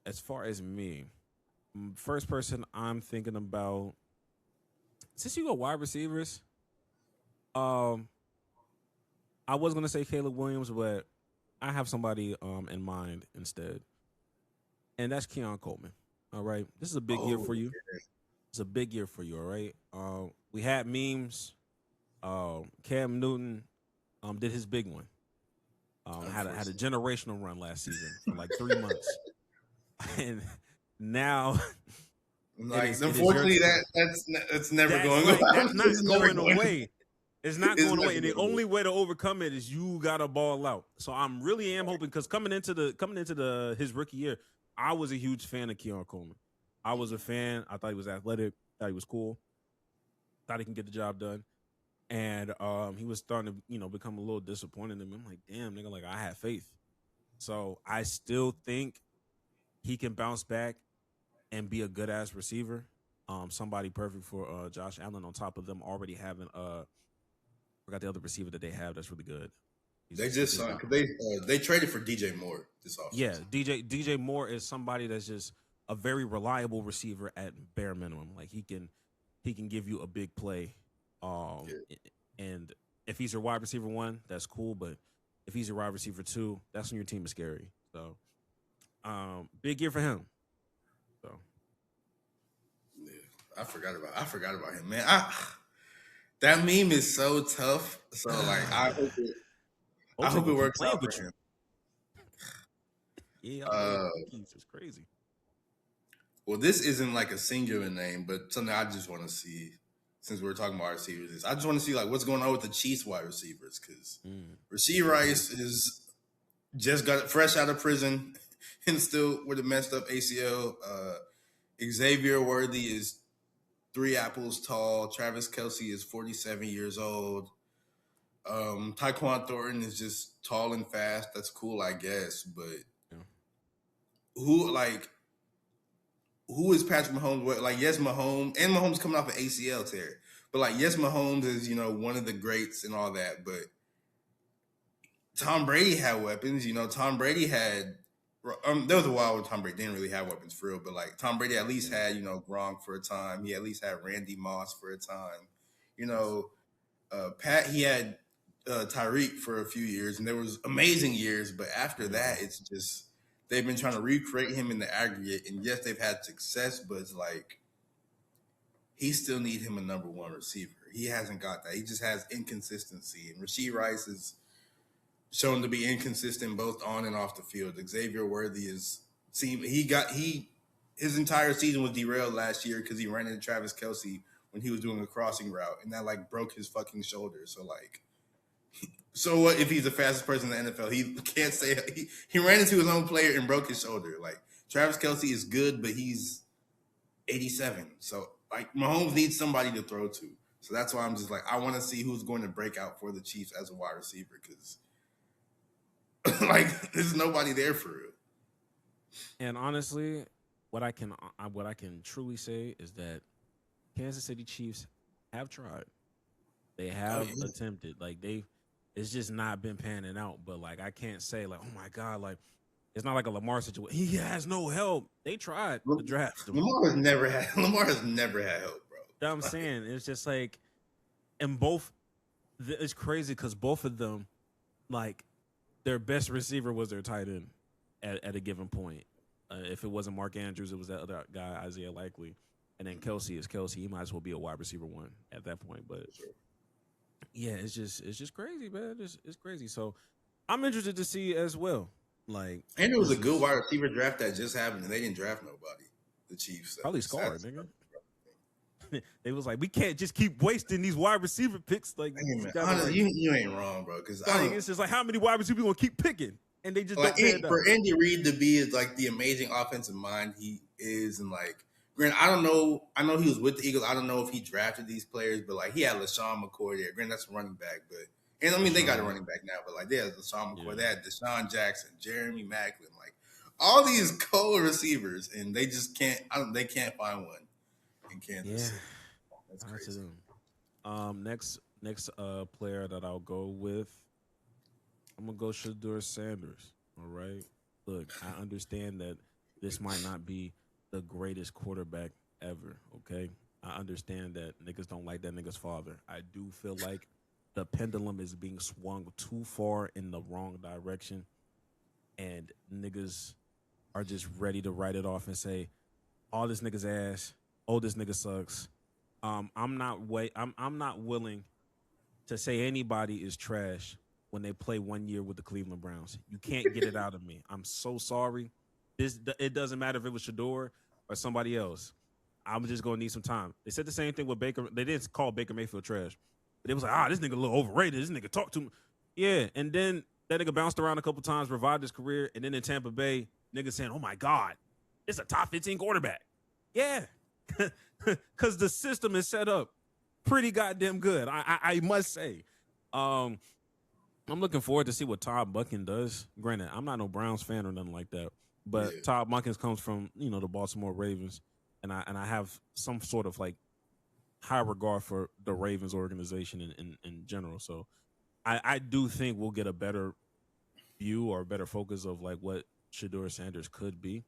as far as me, first person I'm thinking about, since you go wide receivers, I was gonna say Caleb Williams, but I have somebody in mind instead, and that's Keon Coleman. All right, this is a big year for you. It's a big year for you. All right. We had memes. Cam Newton did his big one. Had a generational run last season for 3 months. and now Like, it is your unfortunately, turn. that's never going away. That's not It's never going away. It's not It's going away, never and the going away. only way to overcome it is you gotta ball out. So I'm really am hoping because coming into his rookie year, I was a huge fan of Keon Coleman. I was a fan. I thought he was athletic. Thought he was cool. Thought he can get the job done. And he was starting to become a little disappointed in me. I'm like, damn, nigga, like I had faith. So I still think he can bounce back and be a good ass receiver. Somebody perfect for Josh Allen on top of them already having forgot the other receiver that they have that's really good. They just signed because they traded for DJ Moore this offseason. Yeah, DJ Moore is somebody that's just a very reliable receiver at bare minimum. Like he can give you a big play. And if he's your wide receiver 1, that's cool. But if he's your wide receiver 2, that's when your team is scary. So big year for him. So yeah, I forgot about him, man. That meme is so tough. So like I hope it works out for him. Yeah, it's crazy. Well, this isn't like a singular name, but something I just want to see since we're talking about receivers. Is I just want to see like what's going on with the Chiefs wide receivers because Rasheed Rice is just got fresh out of prison and still with a messed up ACL. Xavier Worthy is 3 apples tall. Travis Kelce is 47 years old. Tyquan Thornton is just tall and fast. That's cool, I guess. But who is Patrick Mahomes? Like, yes, Mahomes coming off an ACL tear. But like, yes, Mahomes is, one of the greats and all that. But Tom Brady had weapons. Tom Brady had there was a while where Tom Brady didn't really have weapons for real, but like Tom Brady at least had, Gronk for a time. He at least had Randy Moss for a time. Pat, he had Tyreek for a few years, and there was amazing years, but after that, it's just they've been trying to recreate him in the aggregate, and yes, they've had success, but it's like he still need him a number 1 receiver. He hasn't got that. He just has inconsistency, and Rasheed Rice is shown to be inconsistent both on and off the field. Xavier Worthy his entire season was derailed last year because he ran into Travis Kelce when he was doing a crossing route, and that like broke his fucking shoulder. So like, so what if he's the fastest person in the NFL? He can't say he ran into his own player and broke his shoulder. Like Travis Kelce is good, but he's 87. So like Mahomes needs somebody to throw to. So that's why I'm just like I want to see who's going to break out for the Chiefs as a wide receiver because. Like there's nobody there for real. And honestly, what I can truly say is that Kansas City Chiefs have tried. They have attempted. Like it's just not been panning out. But like I can't say like, oh my God, like it's not like a Lamar situation. He has no help. They tried to draft him. Lamar has never had help, bro. You know what I'm saying? It's just like, and it's crazy because both of them, like, their best receiver was their tight end at a given point. If it wasn't Mark Andrews, it was that other guy, Isaiah Likely. And then Kelce is Kelce. He might as well be a wide receiver 1 at that point. But yeah, it's just crazy, man. It's crazy. So I'm interested to see as well. Like, and it was a good wide receiver draft that just happened, and they didn't draft nobody. The Chiefs probably scarred, nigga. They was like, we can't just keep wasting these wide receiver picks. Like, honestly, you ain't wrong, bro. Because it's just like, how many wide receivers we gonna keep picking? And they just like don't for Andy Reid to be like the amazing offensive mind he is, and like, granted, I don't know. I know he was with the Eagles. I don't know if he drafted these players, but like he had LaShawn McCoy there. Granted, that's a running back, but and I mean they got a running back now, but like they had LaShawn McCoy, they had Deshaun Jackson, Jeremy Maclin, like all these cold receivers, and they just can't. They can't find one in Kansas City. That's crazy. Next player that I'll go with, I'm gonna go Shadur Sanders. All right. Look, I understand that this might not be the greatest quarterback ever. Okay. I understand that niggas don't like that nigga's father. I do feel like the pendulum is being swung too far in the wrong direction, and niggas are just ready to write it off and say, all this nigga's ass. Oh, this nigga sucks. I'm not willing to say anybody is trash when they play 1 year with the Cleveland Browns. You can't get it out of me. I'm so sorry. It doesn't matter if it was Shadur or somebody else. I'm just gonna need some time. They said the same thing with Baker. They didn't call Baker Mayfield trash, but it was like, this nigga a little overrated. This nigga talk too much. Yeah, and then that nigga bounced around a couple times, revived his career, and then in Tampa Bay, nigga saying, "Oh my God, it's a top 15 quarterback." Yeah, because the system is set up pretty goddamn good. I must say. I'm looking forward to see what Todd Buchan does. Granted, I'm not no Browns fan or nothing like that, but Todd Buchan comes from the Baltimore Ravens, and I have some sort of like high regard for the Ravens organization in general. So I do think we'll get a better view or a better focus of like what Shadur Sanders could be.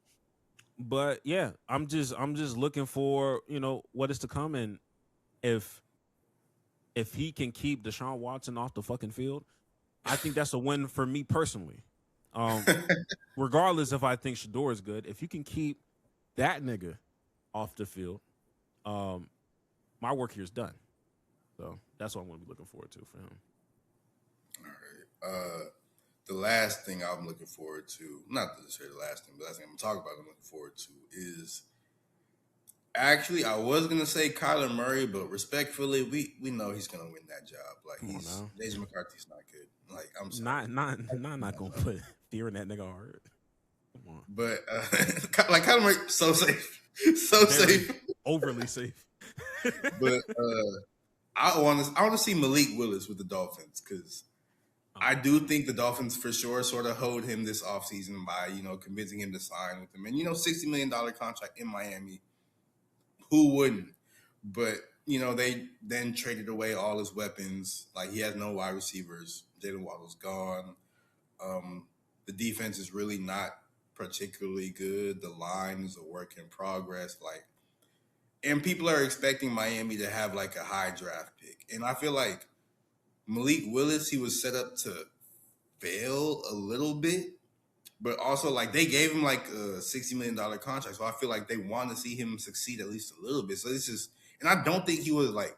But yeah, I'm just looking for what is to come, and if he can keep Deshaun Watson off the fucking field, I think that's a win for me personally. Regardless if I think Shadur is good, if you can keep that nigga off the field, my work here is done. So that's what I'm going to be looking forward to for him. All right. The last thing I'm looking forward to, not necessarily the last thing, but the last thing I'm going to talk about I'm looking forward to is, actually, I was going to say Kyler Murray, but respectfully, we know he's going to win that job. Like, Jason McCarthy's not good. Like, I'm sorry. Not going to put fear in that nigga heart. Come on. But, like, Kyler Murray, so safe. So Very safe. Overly safe. But I want to see Malik Willis with the Dolphins, because I do think the Dolphins for sure sort of hold him this offseason by, convincing him to sign with them. And, $60 million contract in Miami. Who wouldn't? But, they then traded away all his weapons. Like, he has no wide receivers. Jalen Waddle's gone. The defense is really not particularly good. The line is a work in progress. Like, and people are expecting Miami to have, like, a high draft pick. And I feel like Malik Willis, he was set up to fail a little bit. But also, like, they gave him, like, a $60 million contract. So I feel like they want to see him succeed at least a little bit. So this is – and I don't think he was, like,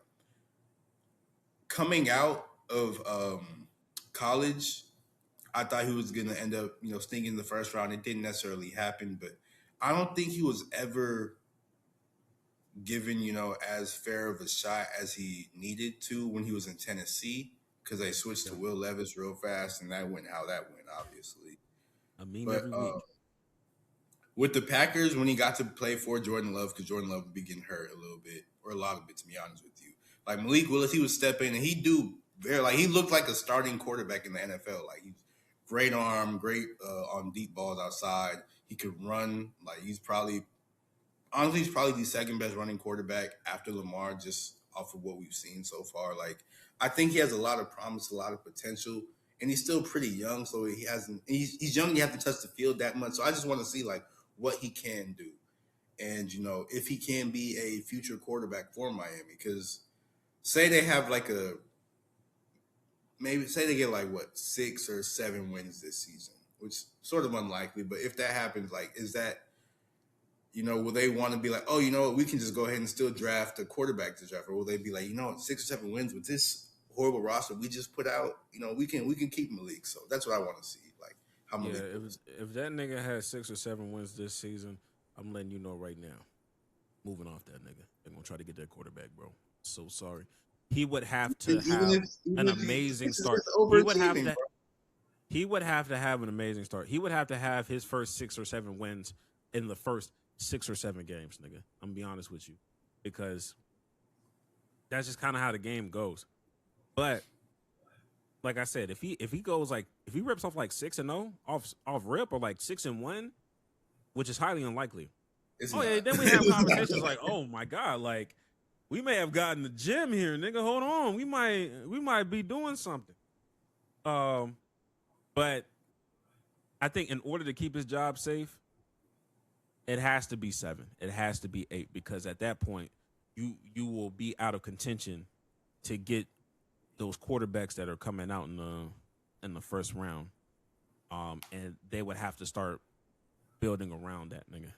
coming out of college, I thought he was going to end up, stinking in the first round. It didn't necessarily happen. But I don't think he was ever given, as fair of a shot as he needed to when he was in Tennessee, because they switched to Will Levis real fast, and that went how that went, obviously. Every week. With the Packers, when he got to play for Jordan Love, because Jordan Love would be getting hurt a little bit, or a lot of it, to be honest with you. Like, Malik Willis, he would step in, and he looked like a starting quarterback in the NFL. Like, he's great arm, great on deep balls outside. He could run. Like, he's probably the second best running quarterback after Lamar, just off of what we've seen so far. Like, I think he has a lot of promise, a lot of potential. And he's still pretty young, so he's young, you have to touch the field that much. So I just want to see, like, what he can do. And, if he can be a future quarterback for Miami. Because say they have, like, say they get, like, 6 or 7 wins this season, which is sort of unlikely. But if that happens, like, is that, will they want to be like, oh, we can just go ahead and still draft a quarterback to draft? Or will they be like, 6 or 7 wins with this horrible roster we just put out, we can keep Malik. So that's what I want to see. Like, how Malik. Yeah, if that nigga has 6 or 7 wins this season, I'm letting you know right now. Moving off that nigga, they're gonna try to get that quarterback, bro. So sorry. He would have to have an amazing start. He would have to have an amazing start. He would have to have his first 6 or 7 wins in the first 6 or 7 games, nigga. I'm gonna be honest with you, because that's just kind of how the game goes. But like I said, if he goes like, if he rips off like 6-0 off rip, or like 6-1, which is highly unlikely. Yeah, then we have conversations like, oh my God, like, we may have gotten the gym here, nigga. Hold on, we might be doing something. But I think in order to keep his job safe, it has to be 7. It has to be 8, because at that point, you will be out of contention to get those quarterbacks that are coming out in the first round, and they would have to start building around that nigga.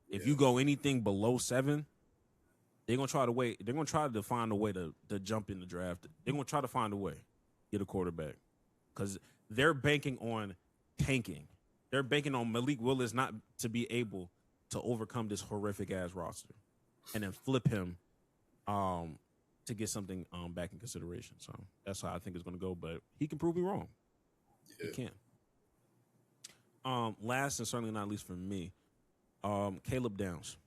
If you go anything below 7, they're gonna try to wait. They're gonna try to find a way to jump in the draft. They're gonna try to find a way get a quarterback, because they're banking on tanking. they're banking on Malik Willis not to be able to overcome this horrific ass roster, and then flip him to get something back in consideration. So that's how I think it's going to go. But he can prove me wrong. Yeah. He can. Last and certainly not least for me, Caleb Downs.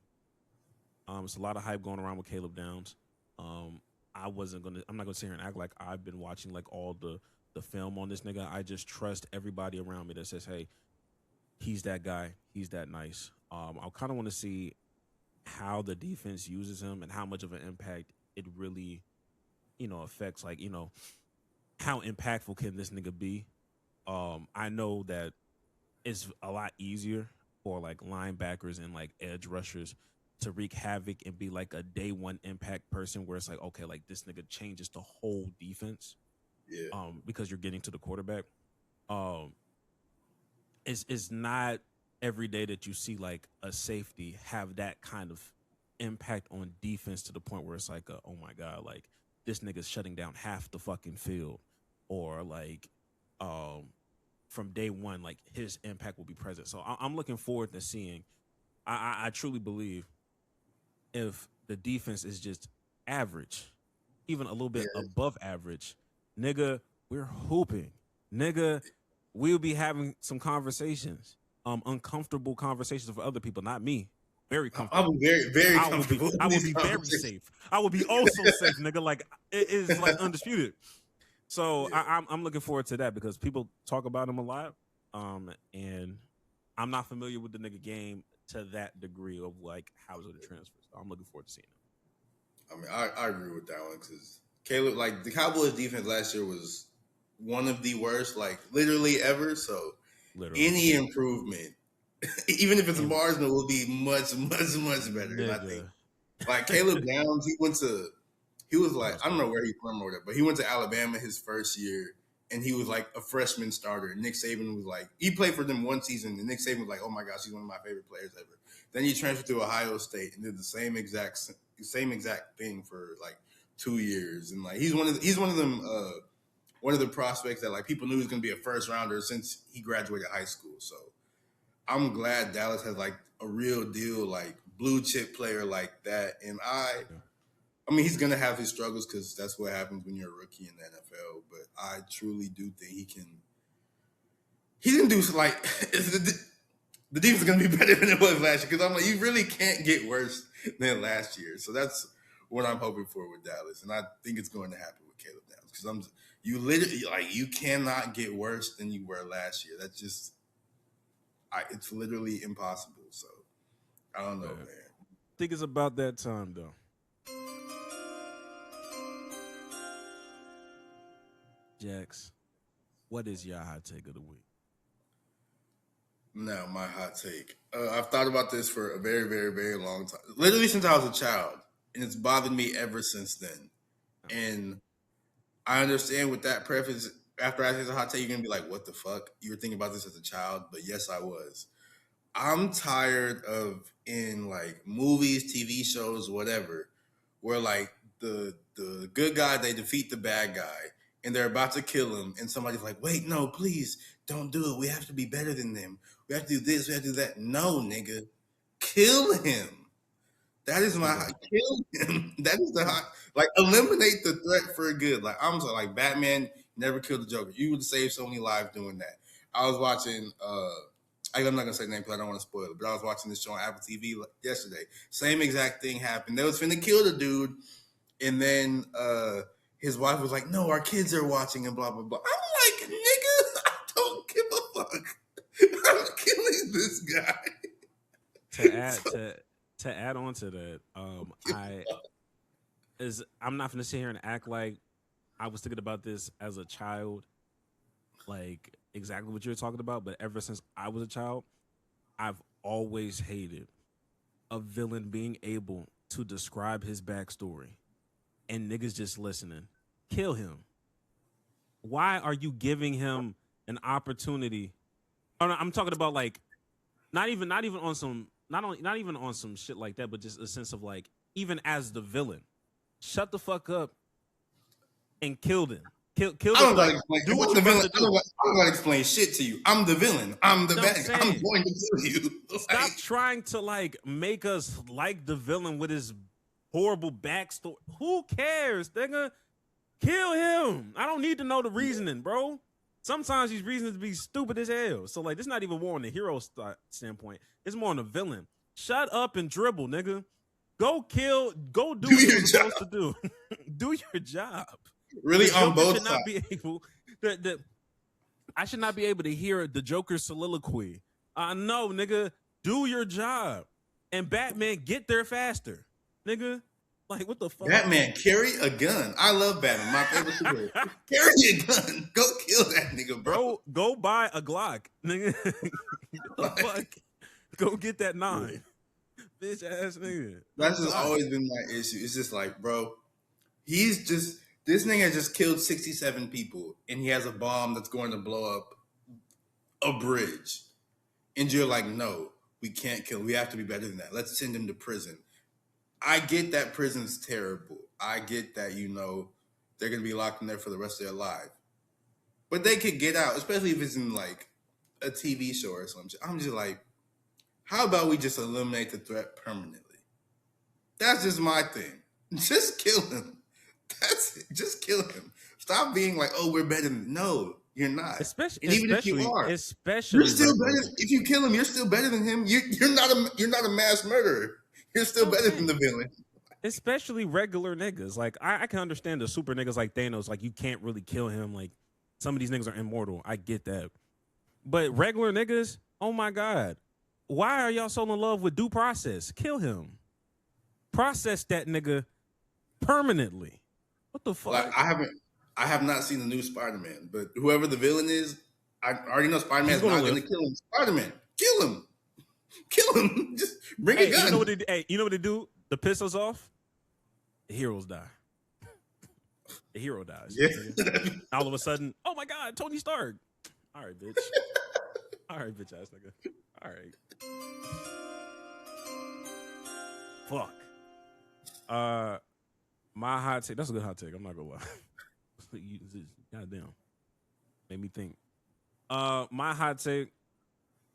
It's a lot of hype going around with Caleb Downs. I'm not gonna sit here and act like I've been watching like all the film on this nigga. I just trust everybody around me that says, hey, he's that guy. He's that nice. I kind of want to see how the defense uses him and how much of an impact it really, affects. Like, how impactful can this nigga be? I know that it's a lot easier for like linebackers and like edge rushers to wreak havoc and be like a day one impact person where it's like, okay, like this nigga changes the whole defense. Yeah. Because you're getting to the quarterback. It's not every day that you see like a safety have that kind of impact on defense to the point where it's like, oh my God, like this nigga's shutting down half the fucking field, or like, from day one, like his impact will be present. So I'm looking forward to seeing. I truly believe if the defense is just average, even a little bit above average, nigga, we're hooping. Nigga, we'll be having some conversations, uncomfortable conversations for other people, not me. Very comfortable. I'm very, very comfortable. I will be very safe. I will be also safe, nigga. Like, it is like undisputed. So I'm looking forward to that because people talk about him a lot, and I'm not familiar with the nigga game to that degree of like how is it a transfer. So I'm looking forward to seeing him. I mean, I agree with that one because Caleb, like the Cowboys' defense last year was one of the worst, like literally ever. So any improvement, even if it's marginal, will be much, much, much better. And I think, like Caleb Downs, he was like, I don't know where he's from or whatever, but he went to Alabama his first year, and he was like a freshman starter. And Nick Saban was like, he played for them one season, and Nick Saban was like, oh my gosh, he's one of my favorite players ever. Then he transferred to Ohio State and did the same exact thing for like 2 years. And like he's one of the prospects that like people knew he was going to be a first rounder since he graduated high school. So I'm glad Dallas has like a real deal, like blue chip player like that. And I mean, he's going to have his struggles because that's what happens when you're a rookie in the NFL. But I truly do think he can do like the defense is going to be better than it was last year because I'm like, you really can't get worse than last year. So that's what I'm hoping for with Dallas. And I think it's going to happen with Caleb Downs because you literally like you cannot get worse than you were last year. That's just it's literally impossible. So I don't know, man. I think it's about that time though. Jax, what is your hot take of the week? Now, my hot take. I've thought about this for a very, very, very long time. Literally since I was a child. And it's bothered me ever since then. And I understand with that preface, after I say it's a hot take, you're going to be like, what the fuck? You were thinking about this as a child? But yes, I was. I'm tired of in like movies, TV shows, whatever, where like the good guy, they defeat the bad guy. And they're about to kill him. And somebody's like, wait, no, please don't do it. We have to be better than them. We have to do this. We have to do that. No, nigga. Kill him. That is my kill him. That is the hot. Like, eliminate the threat for good. Like, I'm sorry, like, Batman never killed the Joker. You would save so many lives doing that. I was watching, I'm not going to say the name because I don't want to spoil it, but I was watching this show on Apple TV yesterday. Same exact thing happened. They was finna kill the dude. And then, his wife was like, no, our kids are watching and blah, blah, blah. I'm like, nigga, I don't give a fuck. I'm killing this guy. To add on to that, I'm not going to sit here and act like I was thinking about this as a child, like exactly what you're talking about. But ever since I was a child, I've always hated a villain being able to describe his backstory and niggas just listening. Kill him. Why are you giving him an opportunity? Oh, no, I'm talking about like not even on some shit like that, but just a sense of like, even as the villain, shut the fuck up and kill them. Kill I the don't gotta like, explain. do If what I'm you the about villain, to I do. don't gotta explain shit to you. I'm the villain. I'm the No, bad guy. I'm saying. going to kill you. Stop Like, trying to like make us like the villain with his horrible backstory. Who cares, nigga? Kill him. I don't need to know the reasoning, bro. Sometimes these reasons be stupid as hell. So like, this not even more on the hero standpoint. It's more on the villain. Shut up and dribble, nigga. Go kill. Go do what your you're supposed to do. Do your job. really The on Joker both should not sides. be able. I should not be able to hear the Joker's soliloquy. No, nigga, do your job. And Batman, get there faster, nigga. Like, what the fuck? Batman, carry a gun. I love Batman. My favorite superhero. Carry a gun. Go kill that nigga, bro. Bro, go buy a Glock, nigga. What the fuck? Go get that 9. Bitch ass nigga. That's just always been my issue. It's just like, bro, this nigga just killed 67 people and he has a bomb that's going to blow up a bridge. And you're like, no, we can't kill him. We have to be better than that. Let's send him to prison. I get that prison's terrible. I get that, they're going to be locked in there for the rest of their life. But they could get out, especially if it's in like a TV show or something. I'm just like, how about we just eliminate the threat permanently? That's just my thing. Just kill him. That's it. Just kill him. Stop being like, oh, we're better than. No, you're not. Especially, and even if you are, you're especially still better. If you kill him, you're still better than him. You're not a mass murderer. You're still better than the villain. Especially regular niggas. Like, I can understand the super niggas like Thanos. Like, you can't really kill him. Like, some of these niggas are immortal. I get that. But regular niggas, oh my God. Why are y'all so in love with due process? Kill him. Process that nigga permanently. What the fuck? Like, I have not seen the new Spider-Man, but whoever the villain is, I already know Spider-Man's not going to kill him. Spider-Man, kill him. Kill him. Just bring a gun. You know what they do to piss us off? The heroes die. The hero dies. Yeah. All of a sudden, oh my God, Tony Stark. All right, bitch. All right, bitch ass nigga. All right. Fuck. My hot take. That's a good hot take. I'm not gonna lie. Goddamn. Made me think. My hot take.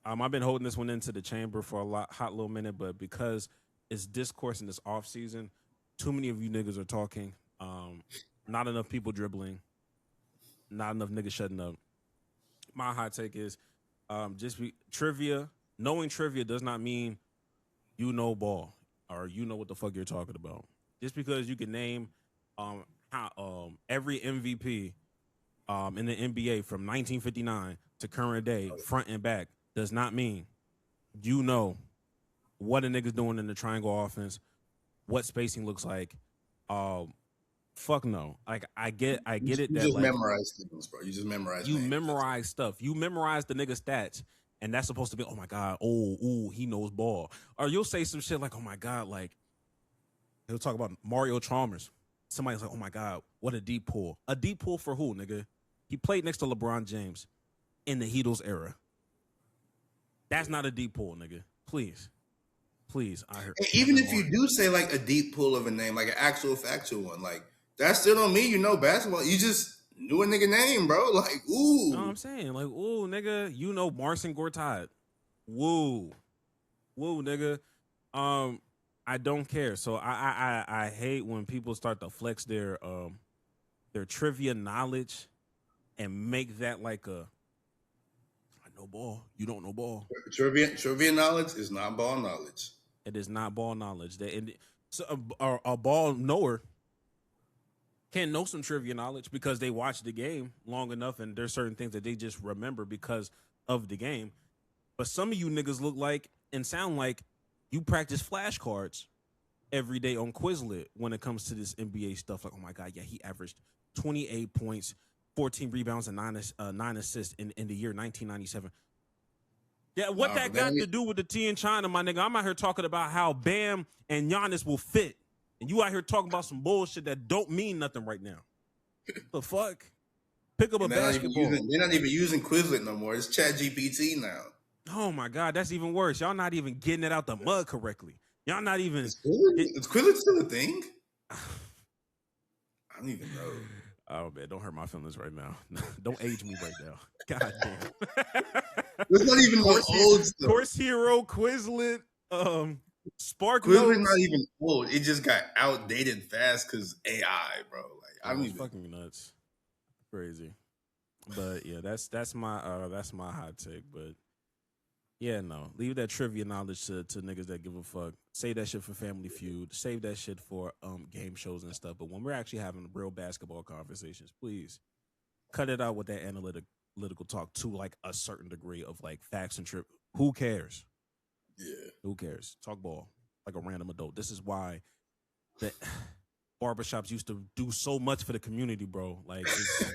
I've been holding this one into the chamber for a hot little minute, but because it's discourse in this off season, too many of you niggas are talking. Not enough people dribbling. Not enough niggas shutting up. My hot take is trivia. Knowing trivia does not mean you know ball or you know what the fuck you're talking about. Just because you can name every MVP in the NBA from 1959 to current day, front and back, does not mean you know what a nigga's doing in the triangle offense, what spacing looks like. Fuck no. Like I get it. You that just like, memorize things, bro. You just memorize. You names. memorize stuff. You memorize the nigga stats, and that's supposed to be, oh my God, he knows ball. Or you'll say some shit like, oh my God, like he'll talk about Mario Chalmers. Somebody's like, oh my God, what a deep pull. A deep pull for who, nigga? He played next to LeBron James in the Heatles era. That's not a deep pull, nigga. Please. I heard. And even if you do say like a deep pull of a name, like an actual factual one, like that still don't mean you know basketball. You just knew a nigga name, bro. Like, ooh. You know what I'm saying? Like, ooh, nigga, you know Marcin Gortat. Woo, nigga. I don't care. So I hate when people start to flex their trivia knowledge and make that like I know ball. You don't know ball. Trivia knowledge is not ball knowledge. It is not ball knowledge. So a ball knower can know some trivia knowledge because they watch the game long enough and there's certain things that they just remember because of the game. But some of you niggas look like and sound like you practice flashcards every day on Quizlet when it comes to this NBA stuff. Like, oh my God, yeah, he averaged 28 points, 14 rebounds, and 9 assists in the year 1997. Yeah, what that got to do with the T in China, my nigga? I'm out here talking about how Bam and Giannis will fit. And you out here talking about some bullshit that don't mean nothing right now. The fuck? Pick up a basketball. They're not even using Quizlet no more. It's ChatGPT now. Oh my God, that's even worse. Y'all not even getting it out the mud correctly. Y'all not even. Is Quizlet still a thing? I don't even know. Oh man, don't hurt my feelings right now. Don't age me right now. God damn. It's not even no old stuff. Course Hero, Quizlet, Spark Quizlet's Notes. not even old. It just got outdated fast because AI, bro. Like I don't even. Fucking nuts. Crazy. But yeah, that's my hot take. But yeah, no. Leave that trivia knowledge to niggas that give a fuck. Save that shit for Family Feud. Save that shit for game shows and stuff. But when we're actually having real basketball conversations, please cut it out with that analytical talk to like a certain degree of like facts and trip. Who cares? Yeah. Who cares? Talk ball like a random adult. This is why the barbershops used to do so much for the community, bro. Like it's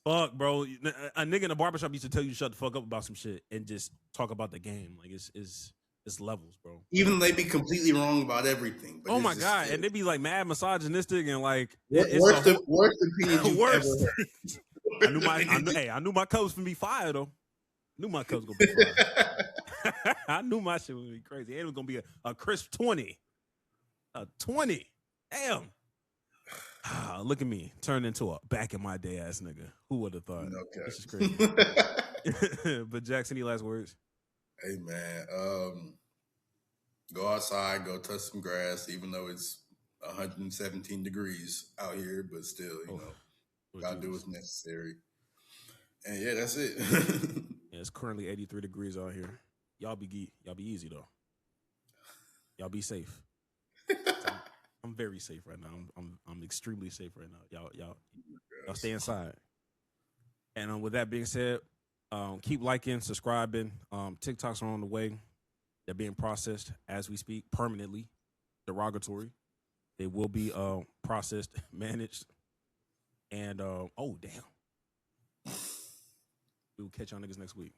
fuck, bro. A nigga in a barbershop used to tell you to shut the fuck up about some shit and just talk about the game. Like it's levels, bro. Even they be completely wrong about everything. But Oh my god, and they be like mad misogynistic and like worst opinion you've ever heard. I knew my Cubs gonna be fired though. Knew my Cubs gonna be fired. I knew my shit was gonna be crazy. And it was gonna be a crisp 20. A 20. Damn. Look at me, turned into a back in my day ass nigga. Who would have thought? Okay. This is crazy. But Jackson, any last words? Hey man, go outside, go touch some grass, even though it's 117 degrees out here, but still, you know, gotta do what's necessary. And yeah, that's it. Yeah, it's currently 83 degrees out here. Y'all be easy though. Y'all be safe. I'm very safe right now. I'm extremely safe right now. Y'all stay inside. And with that being said, keep liking, subscribing. TikToks are on the way. They're being processed as we speak, permanently. Derogatory. They will be processed, managed, and oh damn. We'll catch y'all niggas next week.